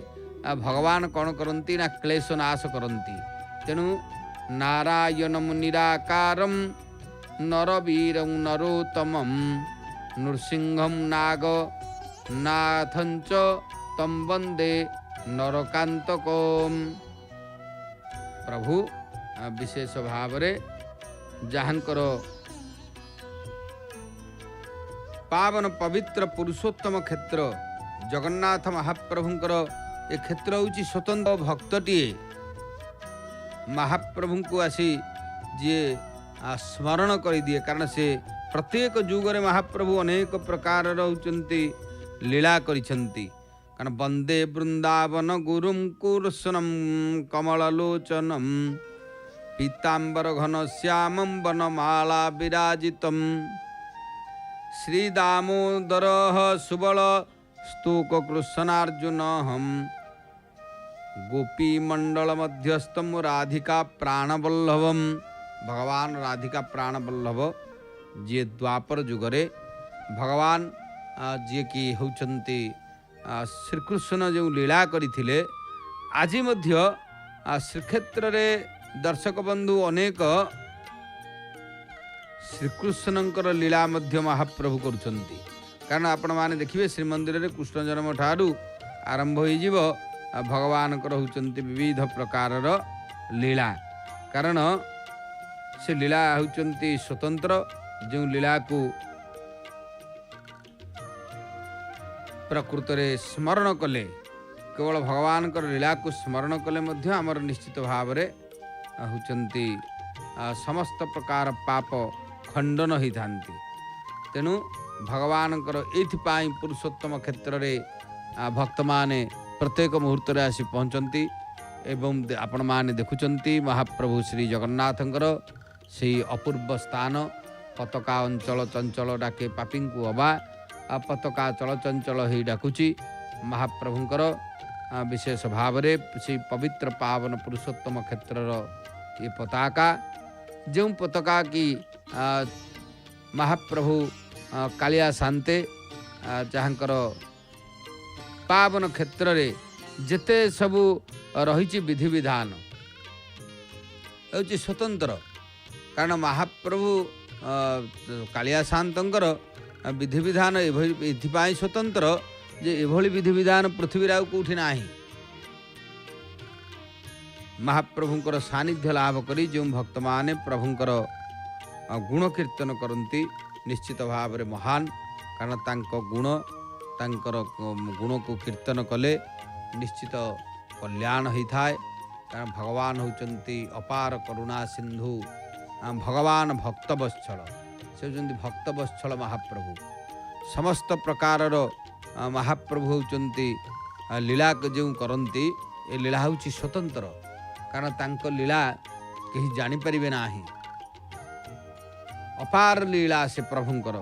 भगवान कौन करती ना क्लेश नाश करती तेणु नारायणम निराकारम नरवीरं नरोत्तमं नृसिंहं नाग नाथंच तम वंदे नरकांतकम् प्रभु विशेष भाव रे जहाँकर पावन पवित्र पुरुषोत्तम क्षेत्र जगन्नाथ महाप्रभुंकर ए क्षेत्र होची स्वतंत्र भक्तटीए महाप्रभु को आसी जी स्मरण कर दिए कारण से प्रत्येक जुगरे महाप्रभु अनेक प्रकार होती लीला करिछंती कारण वंदे वृंदावन गुरुम कृष्णम कमललोचनम पीतांबर घन श्यामं वनमाला विराजितम श्री दामोदर सुबल स्तूक कृष्णार्जुन हम गोपी मंडल मध्यस्थम राधिका प्राणवल्लभम भगवान राधिका प्राणवल्लभ जी द्वापर जुगरे भगवान जी की होचंती श्रीकृष्ण जो लीला करथिले आज मध्य श्रीक्षेत्र रे दर्शक बंधु अनेक श्रीकृष्णंकर लीला मध्य महाप्रभु करुछंती कारण आपण माने देखिबे श्रीमंदिर रे कृष्ण जन्म ठारू आरंभ होई जीव भगवान होचंती विविध प्रकारर लीला कारण से लीला होचंती स्वतंत्र जो लीला को प्रकृत रे स्मरण कले केवल भगवान लीला को स्मरण कले मध्य आमर निश्चित भाव रे होचंती समस्त प्रकार पाप खंडन ही थांती तेणु भगवान एथिपाई पुरुषोत्तम क्षेत्र रे भक्त माने प्रत्येक मुहूर्त रे आसी पहुंचती एवं आपण माने देखुचंती महाप्रभु श्री जगन्नाथंकर से अपूर्व स्थान पताका अंचल चंचल डाके पापी को अबा पताका चल चंचल ही डाकुची महाप्रभुंकर विशेष भाव रे से पवित्र पावन पुरुषोत्तम क्षेत्रर ये पताका जो पताका की महाप्रभु कालिया शांते जहाँकर पावन क्षेत्र रे जेते सबू रही विधि विधान होची स्वतंत्र कारण महाप्रभु कालिया शांतर विधि विधान एपाई स्वतंत्र जे एभली विधि विधान पृथ्वी आउ कौटी ना महाप्रभुंकर सानिध्य लाभ करी जो भक्त माने प्रभुंकर गुण कीर्तन करती निश्चित भाव में महान कारण तांको गुण तांकर गुण को कीर्तन कले निश्चित कल्याण होता है कारण भगवान होचंती अपार करुणा सिंधु भगवान भक्तवत्सल से होचंती भक्तवत्सल महाप्रभु समस्त प्रकार महाप्रभु होचंती लीला जो करती ए लीला होची स्वतंत्र कारण तांको लीला कहीं जानी परिबे नाही अपार लीला से प्रभुंकर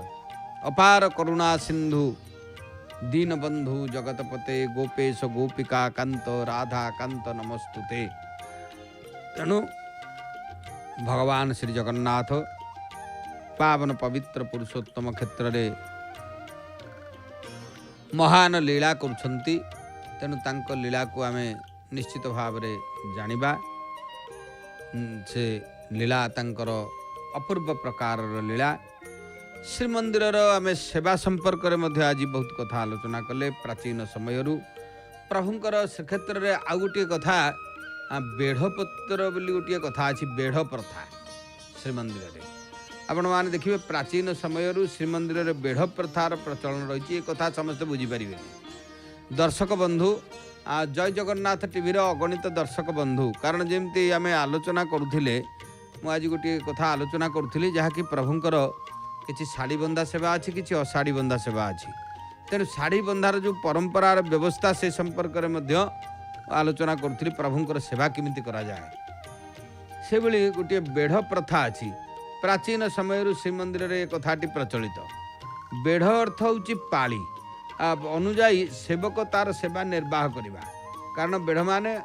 अपार करुणा सिंधु दीनबंधु जगतपते गोपेश गोपिका कांत राधा कांत नमस्तुते तेणु भगवान श्री जगन्नाथ पावन पवित्र पुरुषोत्तम क्षेत्र रे महान लीला करुछंती। तेणु तांको लीला को आमे निश्चित भाव रे जानिबा। से लीला तांकर अपूर्व प्रकार लीला। श्रीमंदिर आम सेवा संपर्क में आज बहुत कथा आलोचना कले। प्राचीन समय प्रभुंकर श्रीक्षेत्र में आउ गोटे कथा बेढ़पत्र बोली गोटे कथा अच्छी बेढ़ प्रथा श्रीमंदिर में आपण मैंने देखिए प्राचीन समय श्रीमंदिर में बेढ़ प्रथार प्रचलन रही कथा समस्ते बुझीपारे। दर्शक बंधु जय जगन्नाथ टीवी अगणित दर्शक बंधु कारण जमती आम आलोचना करुले मुझे गोटे कथा आलोचना करुली जहाँकि प्रभुंकर किसी शाढ़ी बंधा सेवा अच्छी किसी अशाढ़ी बंधा सेवा अच्छी। तेणु शाढ़ी बंधार जो परंपरार व्यवस्था से संपर्क में आलोचना करुली प्रभुंकर सेवा केमिति करा जाए। से भली गोटे बेढ़ प्रथा अच्छी प्राचीन समय श्रीमंदिर में कथाटी प्रचलित। बेढ़ अर्थ हूँ पाली अनुजाई सेवक तार सेवा निर्वाह करवा कारण बेढ़ माने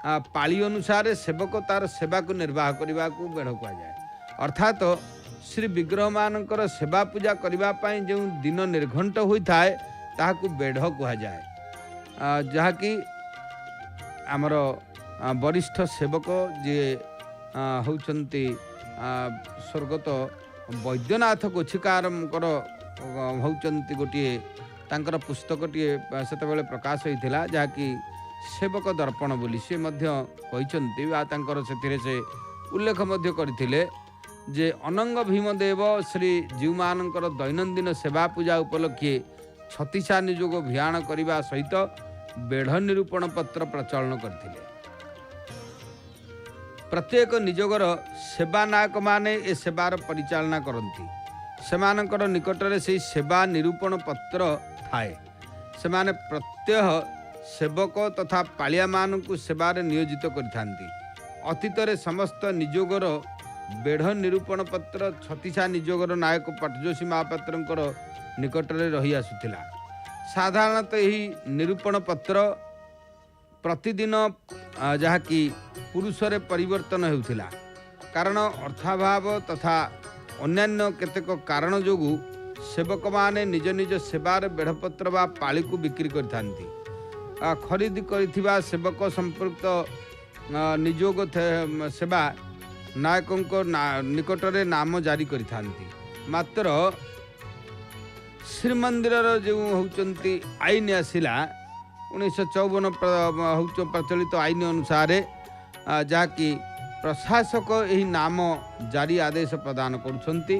पाली अनुसार सेवक तार सेवा को निर्वाह करने को बेढ़ कहुए। अर्थात श्री विग्रह मानकर सेवा पूजा करने जो दिन निर्घंट होता है ताकू बेढ़ कहुए। जहाँकि आमर वरिष्ठ सेवक जी होउचंती स्वर्गत वैद्यनाथ गोछिकार होउचंती गोटे तांकर पुस्तकटी सेतबेले प्रकाश होइथिला जहाँकि सेवक दर्पण बोली सी कहते तांकर से उल्लेख करथिले जे अनंग भीमदेव श्री जीव मानकर दैनंदिन सेवा पूजा उपलक्षे छत्तीसा निजोग अभियान करने सहित बेढ़ निरूपण पत्र प्रचलन करथिले। प्रत्येक निजोगर सेवा नायक माने ए सेवार परिचालना करती सेमानकर निकटरे से सेवा निरूपण पत्र थाए। सेमाने प्रत्यह सेवक तथा पालिया मानकु सेवारे नियोजित करिथांती। अतीतरे समस्त निजोगर बेढ़ निरूपण पत्र छत्तीसा निजोगर नायक पटजोशी महापात्रंकर निकटरे रही आसुथिला। साधारणतः यही निरूपण पत्र प्रतिदिन जहाँकि पुरुषरे परिवर्तन होउथिला कारण अर्थाभाव तथा अन्यान्य केतेक कारण जोगु सेवक माने निज निज सेवार बेढ़पत्र बा पाली को बिक्री करथांती। खरीद करिथिबा सेवक संपर्क निजोग सेवा नायकों निकटरे नाम जारी करिथांती। मात्र श्रीमंदिर जो होउचंती आईन आसिला 1954 प्रचलित आईन अनुसार जहाँकि प्रशासक यही नाम जारी आदेश प्रदान करुछंती।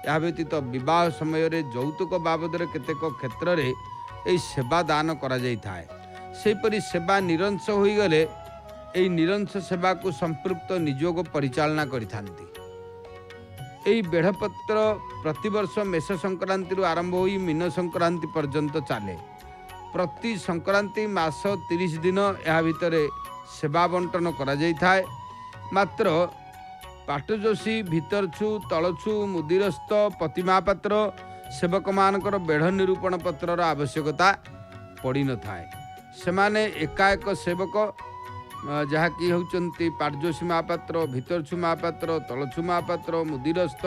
या व्यतीत विवाह समय यौतुक बाबद केतेक क्षेत्र में यही सेवा दान करा जाय थाए। सेपरि सेवा निरंश होईगले यही निरंश सेवा को संपृक्त निजोग परिचालना करिथांती। यही बेढ़पत्र प्रतिवर्ष मेष संक्रांति आरंभ होई मीन संक्रांति पर्यंत चले। प्रति संक्रांति मास 30 दिन या भितरे सेवा बंटन करा जाय थाए। मात्र पाटजोशी भितरछु तलछु मुदिरस्थ प्रतिमापात्र सेवक मानकर बेढ़ निरूपण पत्रर आवश्यकता पड़ी न थाए। सेमाने एकाएक सेवक जहाँकि होउचंती पाटजोशी महापात्र भितरछु महापात्र तलछु महापात्र मुदिरस्थ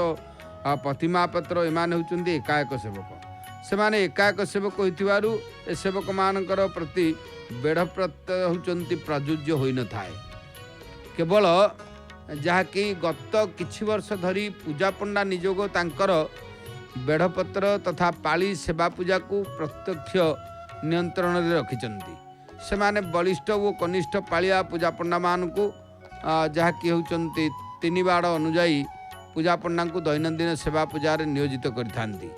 प्रतिमापात्र एमाने होउचंती एकाएक सेवक। सेमाने एकाएक सेवक होइतिबारु ए सेवक मानकर प्रति बेढ़पत्र होउचंती प्रयोज्य होई न थाए। केवल जहाँकि गत किछि वर्ष धरी पूजा पंडा निजोग तांकर बेढ़पत्र तथा पाली सेवा पूजा को प्रत्यक्ष नियंत्रण रे रखिचंती। सेमाने बलिष्ठ और कनिष्ठ पालिया पूजा पंडा मानकु जहाँकि होउचंती 3 बाड़ अनुजाई पूजा पंडा को दैनंदिन सेवा पूजा रे नियोजित करिथांती।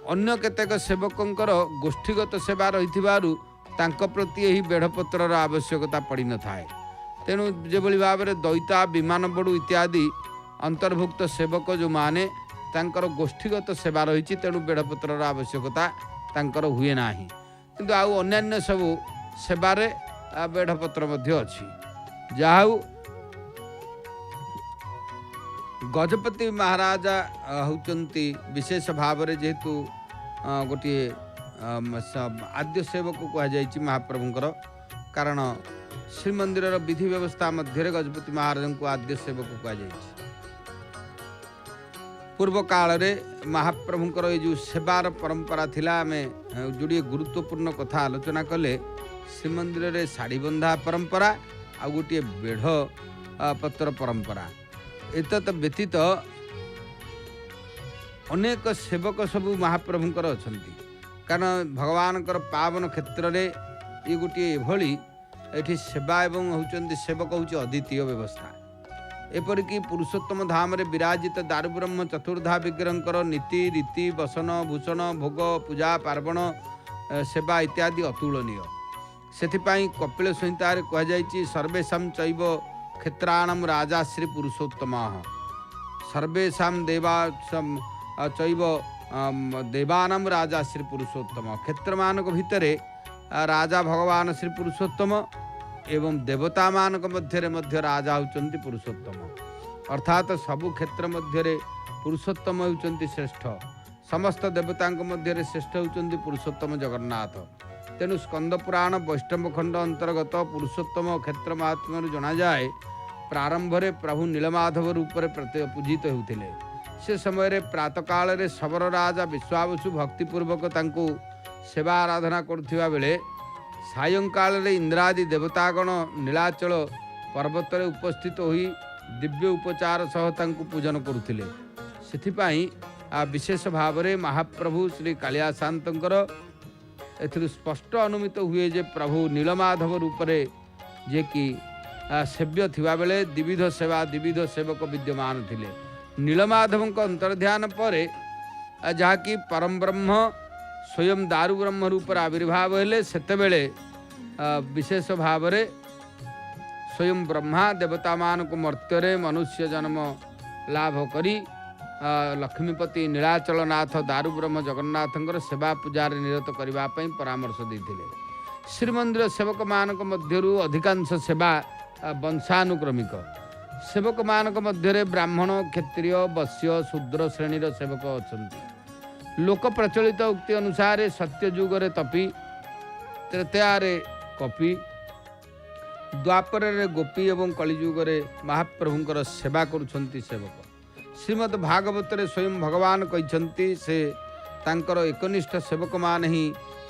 अन्य केतेक सेवकंकर गोष्ठीगत सेवा रहिथिबारु तांक प्रति यही बेढ़पत्रर आवश्यकता पड़ी न थाए। तेणु जेभली भाव में दैता विमान बड़ू इत्यादि अंतर्भुक्त सेवक जो माने तांकर गोष्ठीगत सेवा रही तेणु बेढ़पत्रर आवश्यकता तांकर हुए नाही। किंतु आउ अन्यान्य सब सेवारे बेढ़पत्र मध्य अछि। जाहु गजपति महाराजा होउचंती विशेष भाव में जेहेतु गोटे आद्य सेवक कह जाइछि महाप्रभुंकर कारण श्रीमंदिर विधि व्यवस्था मध्य गजपति महाराज को आद्य सेवक कह जाइछि। पूर्व काल रे महाप्रभुंकर ये जो सेवार परंपरा थिला आमे जोड़े गुरुत्वपूर्ण कथा आलोचना कले श्रीमंदिर रे साड़ी बंधा परंपरा आ गोटे बेढ़ पत्र परंपरा एतत व्यतीत अनेक सेवक सबू महाप्रभुंकर अछंती कारण भगवानकर पावन क्षेत्र रे ये गोटे एभली एठी सेवा एवं होचंती सेवक होची अद्वितीय व्यवस्था एपरिकी पुरुषोत्तम धाम रे विराजित दारुब्रह्म चतुर्धा विग्रहंकर नीति रीति वसन भूषण भोग पूजा पार्वण सेवा इत्यादि अतुलनीय सेथिपाई कपिल संहिता रे कहा जायछि सर्वेषां चैव क्षेत्राणां राजा श्री पुरुषोत्तम सर्वेषां देवा चैव देवानां राजा श्री पुरुषोत्तम क्षेत्र मानक भितरे राजा भगवान श्री पुरुषोत्तम एवं देवता मानक मध्य राजा होचंती पुरुषोत्तम अर्थात सबु क्षेत्र मध्य पुरुषोत्तम होचंती श्रेष्ठ समस्त देवतांक मध्य श्रेष्ठ होचंती पुरुषोत्तम जगन्नाथ तेणु स्कंद पुराण वैष्णव खंड अंतर्गत पुरुषोत्तम क्षेत्र महात्म्य जना जाए प्रारंभ रे प्रभु नीलमाधव रूप से पूजित होते से समय प्रातः काल रे शबर राजा विश्वावसु भक्तिपूर्वक तांको सेवा आराधना करुवा बेले सायंकाल रे इंद्रादि देवतागण नीलाचल पर्वत रे उपस्थित होई दिव्य उपचार सह तांको पूजन करुथिले सेथिपाई विशेष भाव रे महाप्रभु श्री कालियासांतंकर एथिरु स्पष्ट अनुमित हुए जे प्रभु नीलमाधव रूप रे जे कि सेव्य थिबा बेले द्विविध सेवा द्विविध सेवक विद्यमान थिले नीलमाधवंक अंतर्ध्यान परे जहा कि परम ब्रह्म स्वयं दारु ब्रह्म रूप आविर्भाव हेले सेतेबेले विशेष भाव रे स्वयं ब्रह्मा देवता मान को मर्त्य मनुष्य जन्म लाभ करी लक्ष्मीपति नीलाचलनाथ दारु ब्रह्म जगन्नाथंकर सेवा पूजार निरत करने परामर्श देते श्रीमंदिर सेवक मानक मध्यरु अधिकांश सेवा वंशानुक्रमिक सेवक मानक मध्य ब्राह्मण क्षत्रिय वश्य शूद्र श्रेणीर सेवक अछंती लोक प्रचलित उक्ति अनुसार सत्ययुग रे तपी त्रेतया रे कपि द्वापर रे गोपी एवं कलियुग रे महाप्रभुंकर सेवा करुछंती सेवक श्रीमद् भागवत रे स्वयं भगवान कहिछंती से तांकर एकनिष्ठ सेवक मान ही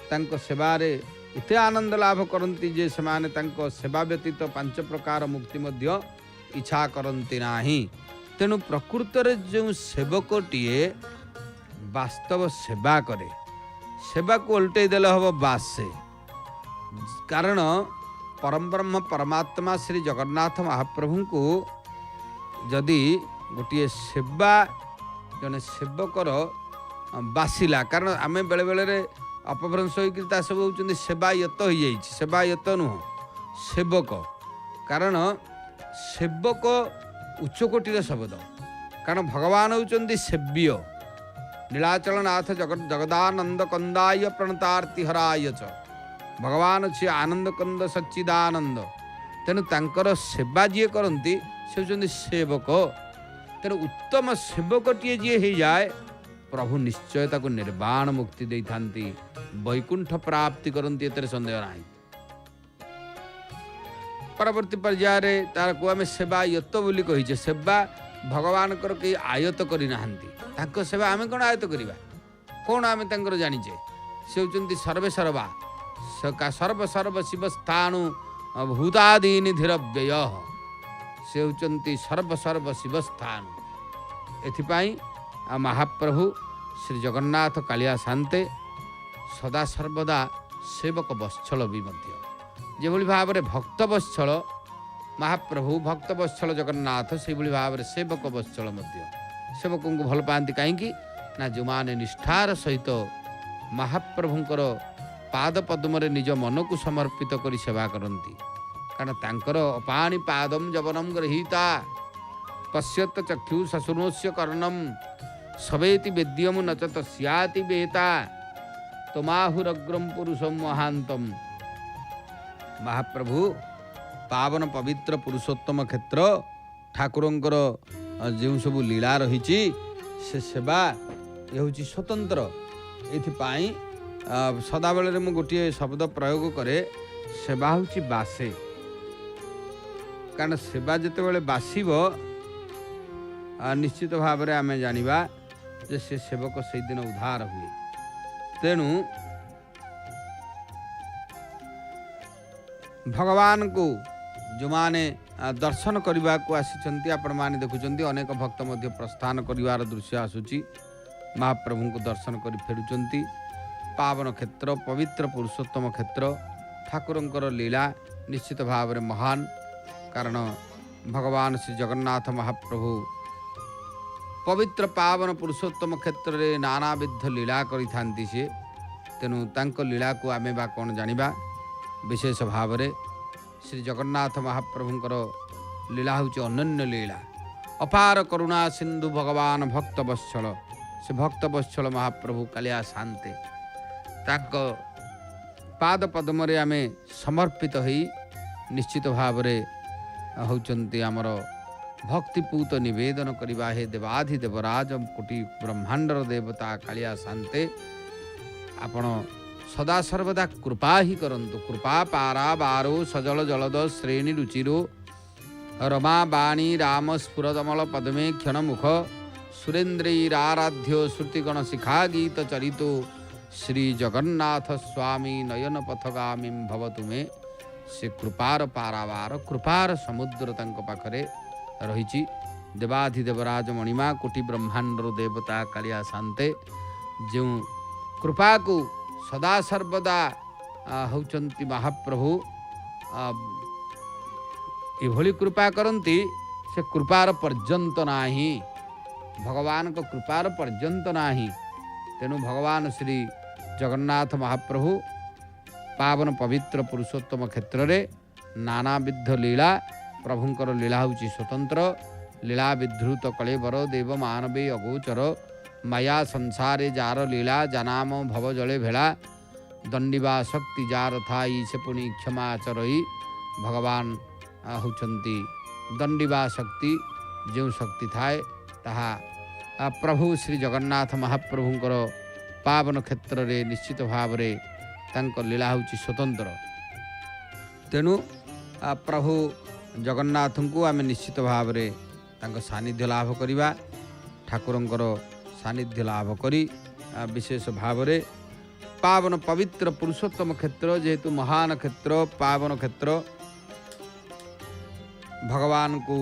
तांको सेवा रे इते आनंद लाभ करंती जे सेमाने तांको सेवा व्यतीत पांच प्रकार मुक्ति मध्य इच्छा करंती नाही तेणु प्रकृत रे जो सेवकटीए वास्तव सेवा करे सेवा को उल्टे देले हब बासे कारण परम ब्रह्म परमात्मा श्री जगन्नाथ महाप्रभु को जदि गोटे सेवा जने सेवकर बासिला कारण आमे बेले बेले रे अपभ्रंश होता सब होती सेवायत हो जाइए सेवायत नुह सेवक कारण सेवक उच्चकोटीर शब्द कारण भगवान होती सेव्य नीलाचलनाथ जगदानंद कंदाय प्रणतार्ति हराय च भगवान अच्छे आनंद कंद सच्चिदानंद तेणु तांकर सेवा जी करती से होती सेवक तेणु उत्तम सेवकटीए जी हो जाए प्रभु निश्चय ताको निर्वाण मुक्ति दे थांती वैकुंठ प्राप्ति करती एतरे संदेह नहीं परवर्ती पर्यायर तार को आम सेवायत बोली कहीचे सेवा भगवान कई आयत करना सेवा आम कौन आयत करवा कौन आम जानीचे से होती सर्वे सर्वा सर्व सर्व शिव स्थाणु भूतादि निधिर व्यय से होती सर्व सर्व शिव स्थाणु एथिपाई महाप्रभु श्री जगन्नाथ कालिया शांते सदा सर्वदा सेवक वत्सल भी जो भाव में भक्त वत्सल महाप्रभु भक्त वत्सल जगन्नाथ से भाव में सेवक वत्सल सेवक को भल पाती कहीं ना जो माने निष्ठार सहित महाप्रभुंकर पाद पद्म निज मन को समर्पित कर सेवा करती कारण तांकर अपाणी पादम जवनम गृहीता पश्यत चक्षु शशुनोस्य कर्णम सवेति वेद्यम नचत स्याति बेता तमाहुरग्रम पुरुषम महांतम महाप्रभु पावन पवित्र पुरुषोत्तम क्षेत्र ठाकुरंकर जो सब लीला रही से सेवा ये हूँ स्वतंत्र एथिपाई सदाबेले मु गोटे शब्द प्रयोग करे सेवा हूँ बासे कारण सेवा जिते बासिब निश्चित भाव में आम जानिबा ଯେ ସେ ସେବକ ସେଇଦିନ ଉଦ୍ଧାର ହୁଏ। ତେଣୁ ଭଗବାନଙ୍କୁ ଯେଉଁମାନେ ଦର୍ଶନ କରିବାକୁ ଆସିଛନ୍ତି, ଆପଣମାନେ ଦେଖୁଛନ୍ତି ଅନେକ ଭକ୍ତ ମଧ୍ୟ ପ୍ରସ୍ଥାନ କରିବାର ଦୃଶ୍ୟ ଆସୁଛି। ମହାପ୍ରଭୁଙ୍କୁ ଦର୍ଶନ କରି ଫେରୁଛନ୍ତି। ପାବନ କ୍ଷେତ୍ର, ପବିତ୍ର ପୁରୁଷୋତ୍ତମ କ୍ଷେତ୍ର, ଠାକୁରଙ୍କର ଲୀଳା ନିଶ୍ଚିତ ଭାବରେ ମହାନ। କାରଣ ଭଗବାନ ଶ୍ରୀ ଜଗନ୍ନାଥ ମହାପ୍ରଭୁ ପବିତ୍ର ପାବନ ପୁରୁଷୋତ୍ତମ କ୍ଷେତ୍ରରେ ନାନାବିଧ ଲୀଳା କରିଥାନ୍ତି ସିଏ। ତେଣୁ ତାଙ୍କ ଲୀଳାକୁ ଆମେ ବା କ'ଣ ଜାଣିବା। ବିଶେଷ ଭାବରେ ଶ୍ରୀ ଜଗନ୍ନାଥ ମହାପ୍ରଭୁଙ୍କର ଲୀଳା ହେଉଛି ଅନନ୍ୟ ଲୀଳା। ଅପାର କରୁଣା ସିନ୍ଧୁ ଭଗବାନ ଭକ୍ତ ବତ୍ସଳ, ସେ ଭକ୍ତ ବତ୍ସଳ ମହାପ୍ରଭୁ କାଳିଆ ଶାନ୍ତେ, ତାଙ୍କ ପାଦ ପଦ୍ମରେ ଆମେ ସମର୍ପିତ ହୋଇ ନିଶ୍ଚିତ ଭାବରେ ହେଉଛନ୍ତି ଆମର ଭକ୍ତିପୂତ ନିବେଦନ କରିବା। ହେ ଦେବାଧି ଦେବରାଜ କୋଟି ବ୍ରହ୍ମାଣ୍ଡର ଦେବତା କାଳିଆ ଶାନ୍ତେ, ଆପଣ ସଦାସର୍ବଦା କୃପା ହିଁ କରନ୍ତୁ। କୃପା ପାରା ବାରୋ ସଜଳ ଜଳଦ ଶ୍ରେଣୀ ରୁଚିରୋ ରମା ବାଣୀ ରାମ ସ୍ଫୁରଦମଳ ପଦ୍ମେ କ୍ଷଣ ମୁଖ ସୁରେନ୍ଦ୍ରୈରାରାଧ୍ୟ ଶ୍ରୁତିଗଣ ଶିଖା ଗୀତ ଚରିତ ଶ୍ରୀ ଜଗନ୍ନାଥ ସ୍ୱାମୀ ନୟନ ପଥଗାମୀ ଭବ ତୁମେ। ସେ କୃପାର ପାରାବାର, କୃପାର ସମୁଦ୍ର ତାଙ୍କ ପାଖରେ ରହିଛି। ଦେବାଧିଦେବରାଜ ମଣିମା କୋଟି ବ୍ରହ୍ମାଣ୍ଡର ଦେବତା କାଳିଆ ଶାନ୍ତେ, ଯେଉଁ କୃପାକୁ ସଦାସର୍ବଦା ହେଉଛନ୍ତି ମହାପ୍ରଭୁ ଏଭଳି କୃପା କରନ୍ତି, ସେ କୃପାର ପର୍ଯ୍ୟନ୍ତ ନାହିଁ, ଭଗବାନଙ୍କ କୃପାର ପର୍ଯ୍ୟନ୍ତ ନାହିଁ। ତେଣୁ ଭଗବାନ ଶ୍ରୀ ଜଗନ୍ନାଥ ମହାପ୍ରଭୁ ପାବନ ପବିତ୍ର ପୁରୁଷୋତ୍ତମ କ୍ଷେତ୍ରରେ ନାନାବିଧ ଲୀଳା, ପ୍ରଭୁଙ୍କର ଲୀଳା ହେଉଛି ସ୍ୱତନ୍ତ୍ର। ଲୀଳା ବିଧୃତ କଳେବର ଦେବ ମାନବେ ଅଗୋଚର, ମାୟା ସଂସାରେ ଯାର ଲୀଳା ଜାନାମ ଭବ ଜଳେ ଭେଳା, ଦଣ୍ଡିବା ଶକ୍ତି ଯାର ଥାଇ ସେ ପୁଣି କ୍ଷମା ଚରଇ। ଭଗବାନ ହେଉଛନ୍ତି ଦଣ୍ଡିବା ଶକ୍ତି, ଯେଉଁ ଶକ୍ତି ଥାଏ ତାହା ପ୍ରଭୁ ଶ୍ରୀ ଜଗନ୍ନାଥ ମହାପ୍ରଭୁଙ୍କର ପାବନ କ୍ଷେତ୍ରରେ ନିଶ୍ଚିତ ଭାବରେ ତାଙ୍କ ଲୀଳା ହେଉଛି ସ୍ୱତନ୍ତ୍ର। ତେଣୁ ପ୍ରଭୁ ଜଗନ୍ନାଥଙ୍କୁ ଆମେ ନିଶ୍ଚିତ ଭାବରେ ତାଙ୍କ ସାନ୍ନିଧ୍ୟ ଲାଭ କରିବା। ଠାକୁରଙ୍କର ସାନ୍ନିଧ୍ୟ ଲାଭ କରି ବିଶେଷ ଭାବରେ ପାବନ ପବିତ୍ର ପୁରୁଷୋତ୍ତମ କ୍ଷେତ୍ର, ଯେହେତୁ ମହାନ କ୍ଷେତ୍ର, ପାବନ କ୍ଷେତ୍ର, ଭଗବାନଙ୍କୁ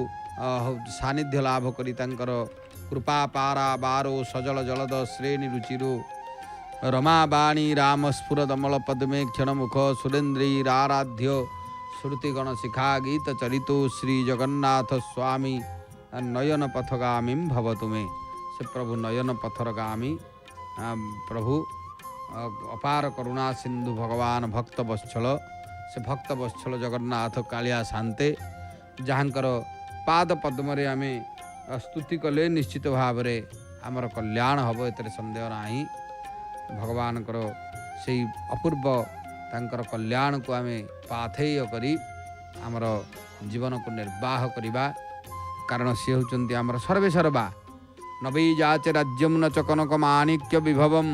ସାନ୍ନିଧ୍ୟ ଲାଭ କରି ତାଙ୍କର କୃପା ପାରା ବାରୋ ସଜଳ ଜଳଦ ଶ୍ରେଣୀ ରୁଚିରୋ ରମା ବାଣୀ ରାମ ସ୍ଫୁରଦମଳ ପଦ୍ମେ କ୍ଷଣ ମୁଖ ସୁରେନ୍ଦ୍ରୈରାରାଧ୍ୟ ଶ୍ରୁତିଗଣ ଶିଖା ଗୀତ ଚରିତ ଶ୍ରୀ ଜଗନ୍ନାଥ ସ୍ୱାମୀ ନୟନ ପଥଗାମୀ ଭବ ତୁମେ। ସେ ପ୍ରଭୁ ନୟନ ପଥରଗାମୀ ପ୍ରଭୁ ଅପାର କରୁଣା ସିନ୍ଧୁ ଭଗବାନ ଭକ୍ତ ବତ୍ସଳ, ସେ ଭକ୍ତ ବତ୍ସଳ ଜଗନ୍ନାଥ କାଳିଆ ଶାନ୍ତେ, ଯାହାଙ୍କର ପାଦ ପଦ୍ମରେ ଆମେ ସ୍ତୁତି କଲେ ନିଶ୍ଚିତ ଭାବରେ ଆମର କଲ୍ୟାଣ ହେବ, ଏଥିରେ ସନ୍ଦେହ ନାହିଁ। ଭଗବାନଙ୍କର ସେଇ ଅପୂର୍ବ ତାଙ୍କର କଲ୍ୟାଣକୁ ଆମେ ପାଥେୟ କରି ଆମର ଜୀବନକୁ ନିର୍ବାହ କରିବା। କାରଣ ସିଏ ହେଉଛନ୍ତି ଆମର ସର୍ବେ ସର୍ବା। ନବୀ ଯାଚେ ରାଜ୍ୟମ୍ ନ ଚକନକ ମାଣିକ୍ୟ ବିଭବମ୍,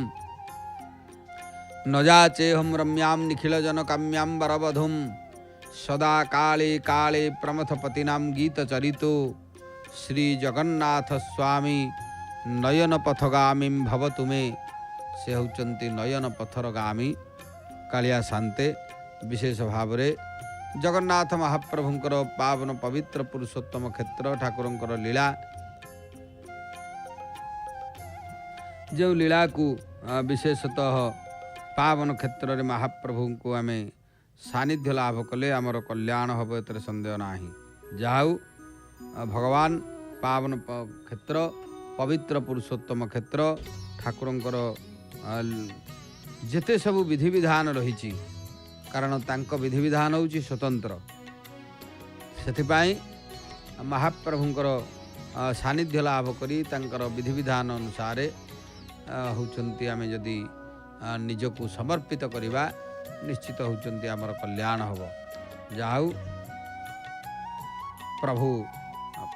ନ ଯାଚେ ହମ୍ ରମ୍ୟାମ୍ ନିଖିଳ ଜନ କାମ୍ୟାମ୍ ବରବଧୁମ୍, ସଦା କାଳେ କାଳେ ପ୍ରମଥପତିନାମ୍ ଗୀତ ଚରିତ ଶ୍ରୀ ଜଗନ୍ନାଥ ସ୍ୱାମୀ ନୟନ ପଥଗାମୀ ଭବ ତୁମେ। ସେ ହେଉଛନ୍ତି ନୟନ ପଥରଗାମୀ କାଳିଆ ଶାନ୍ତେ। ବିଶେଷ ଭାବରେ ଜଗନ୍ନାଥ ମହାପ୍ରଭୁଙ୍କର ପାବନ ପବିତ୍ର ପୁରୁଷୋତ୍ତମ କ୍ଷେତ୍ର, ଠାକୁରଙ୍କର ଲୀଳା, ଯେଉଁ ଲୀଳାକୁ ବିଶେଷତଃ ପାବନ କ୍ଷେତ୍ରରେ ମହାପ୍ରଭୁଙ୍କୁ ଆମେ ସାନ୍ନିଧ୍ୟ ଲାଭ କଲେ ଆମର କଲ୍ୟାଣ ହେବ, ଏଥିରେ ସନ୍ଦେହ ନାହିଁ। ଯାହା ହେଉ ଭଗବାନ ପାବନ କ୍ଷେତ୍ର, ପବିତ୍ର ପୁରୁଷୋତ୍ତମ କ୍ଷେତ୍ର, ଠାକୁରଙ୍କର ଯେତେ ସବୁ ବିଧିବିଧାନ ରହିଛି, କାରଣ ତାଙ୍କ ବିଧିବିଧାନ ହେଉଛି ସ୍ୱତନ୍ତ୍ର। ସେଥିପାଇଁ ମହାପ୍ରଭୁଙ୍କର ସାନ୍ନିଧ୍ୟ ଲାଭ କରି ତାଙ୍କର ବିଧିବିଧାନ ଅନୁସାରେ ହେଉଛନ୍ତି ଆମେ ଯଦି ନିଜକୁ ସମର୍ପିତ କରିବା, ନିଶ୍ଚିତ ହେଉଛନ୍ତି ଆମର କଲ୍ୟାଣ ହେବ। ଯାହା ହେଉ ପ୍ରଭୁ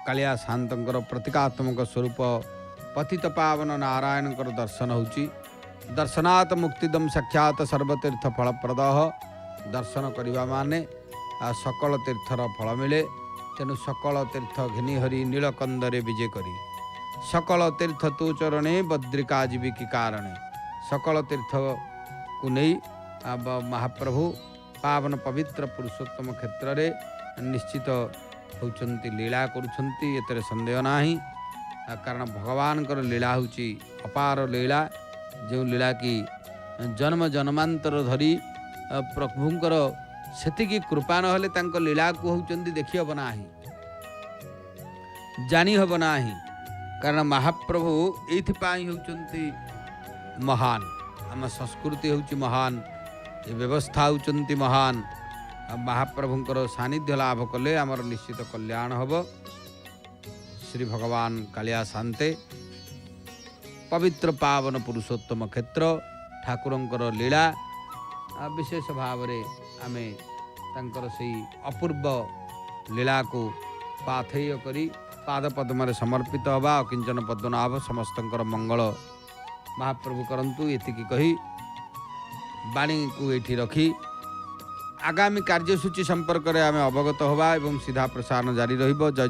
କାଳିଆ ଶାନ୍ତଙ୍କର ପ୍ରତୀକାତ୍ମକ ସ୍ୱରୂପ ପତିତ ପାବନ ନାରାୟଣଙ୍କର ଦର୍ଶନ ହେଉଛି। ଦର୍ଶନାତ୍ ମୁକ୍ତିଦମ୍ ସାକ୍ଷାତ୍ ସର୍ବତୀର୍ଥ ଫଳପ୍ରଦ। ଦର୍ଶନ କରିବା ମାନେ ସକଳ ତୀର୍ଥର ଫଳ ମିଳେ। ତେଣୁ ସକଳ ତୀର୍ଥ ଘେନି ହରି ନୀଳକନ୍ଦରେ ବିଜେ କରି सकल तीर्थ तो चरणे बद्रिका जीवी की कारणे सकल तीर्थ को नहीं महाप्रभु पावन पवित्र पुरुषोत्तम क्षेत्र रे निश्चित होउचंती लीला करुछंती एतरे संदेह नाही कारण भगवान कर लीला होची अपार लीला जो लीला की जन्म जन्मांतर धरी प्रभुंकर सेतिकी कृपा नहले तांक लीला को होउचंती देखि हब नाही जानी हब नाही कारण महाप्रभु एथिपाई होउचंती महान आम संस्कृति होउची महान ये व्यवस्था होउचंती महान महाप्रभुंकर सानिध्य लाभ कले आमर निश्चित कल्याण हब श्री भगवान कालिया शांते पवित्र पावन पुरुषोत्तम क्षेत्र ठाकुरंकर लीला विशेष भाव रे आमे तांकर से अपूर्व लीला को पाथेय करी पाद पद्म समर्पित हवा किंचन पद्मनाभ समस्तंकर मंगल महाप्रभु करंतु एतिकी कही बाणी को एठी रखी आगामी कार्यसूची संपर्क में आम अवगत हवा एवं सीधा प्रसारण जारी रहिबो। जय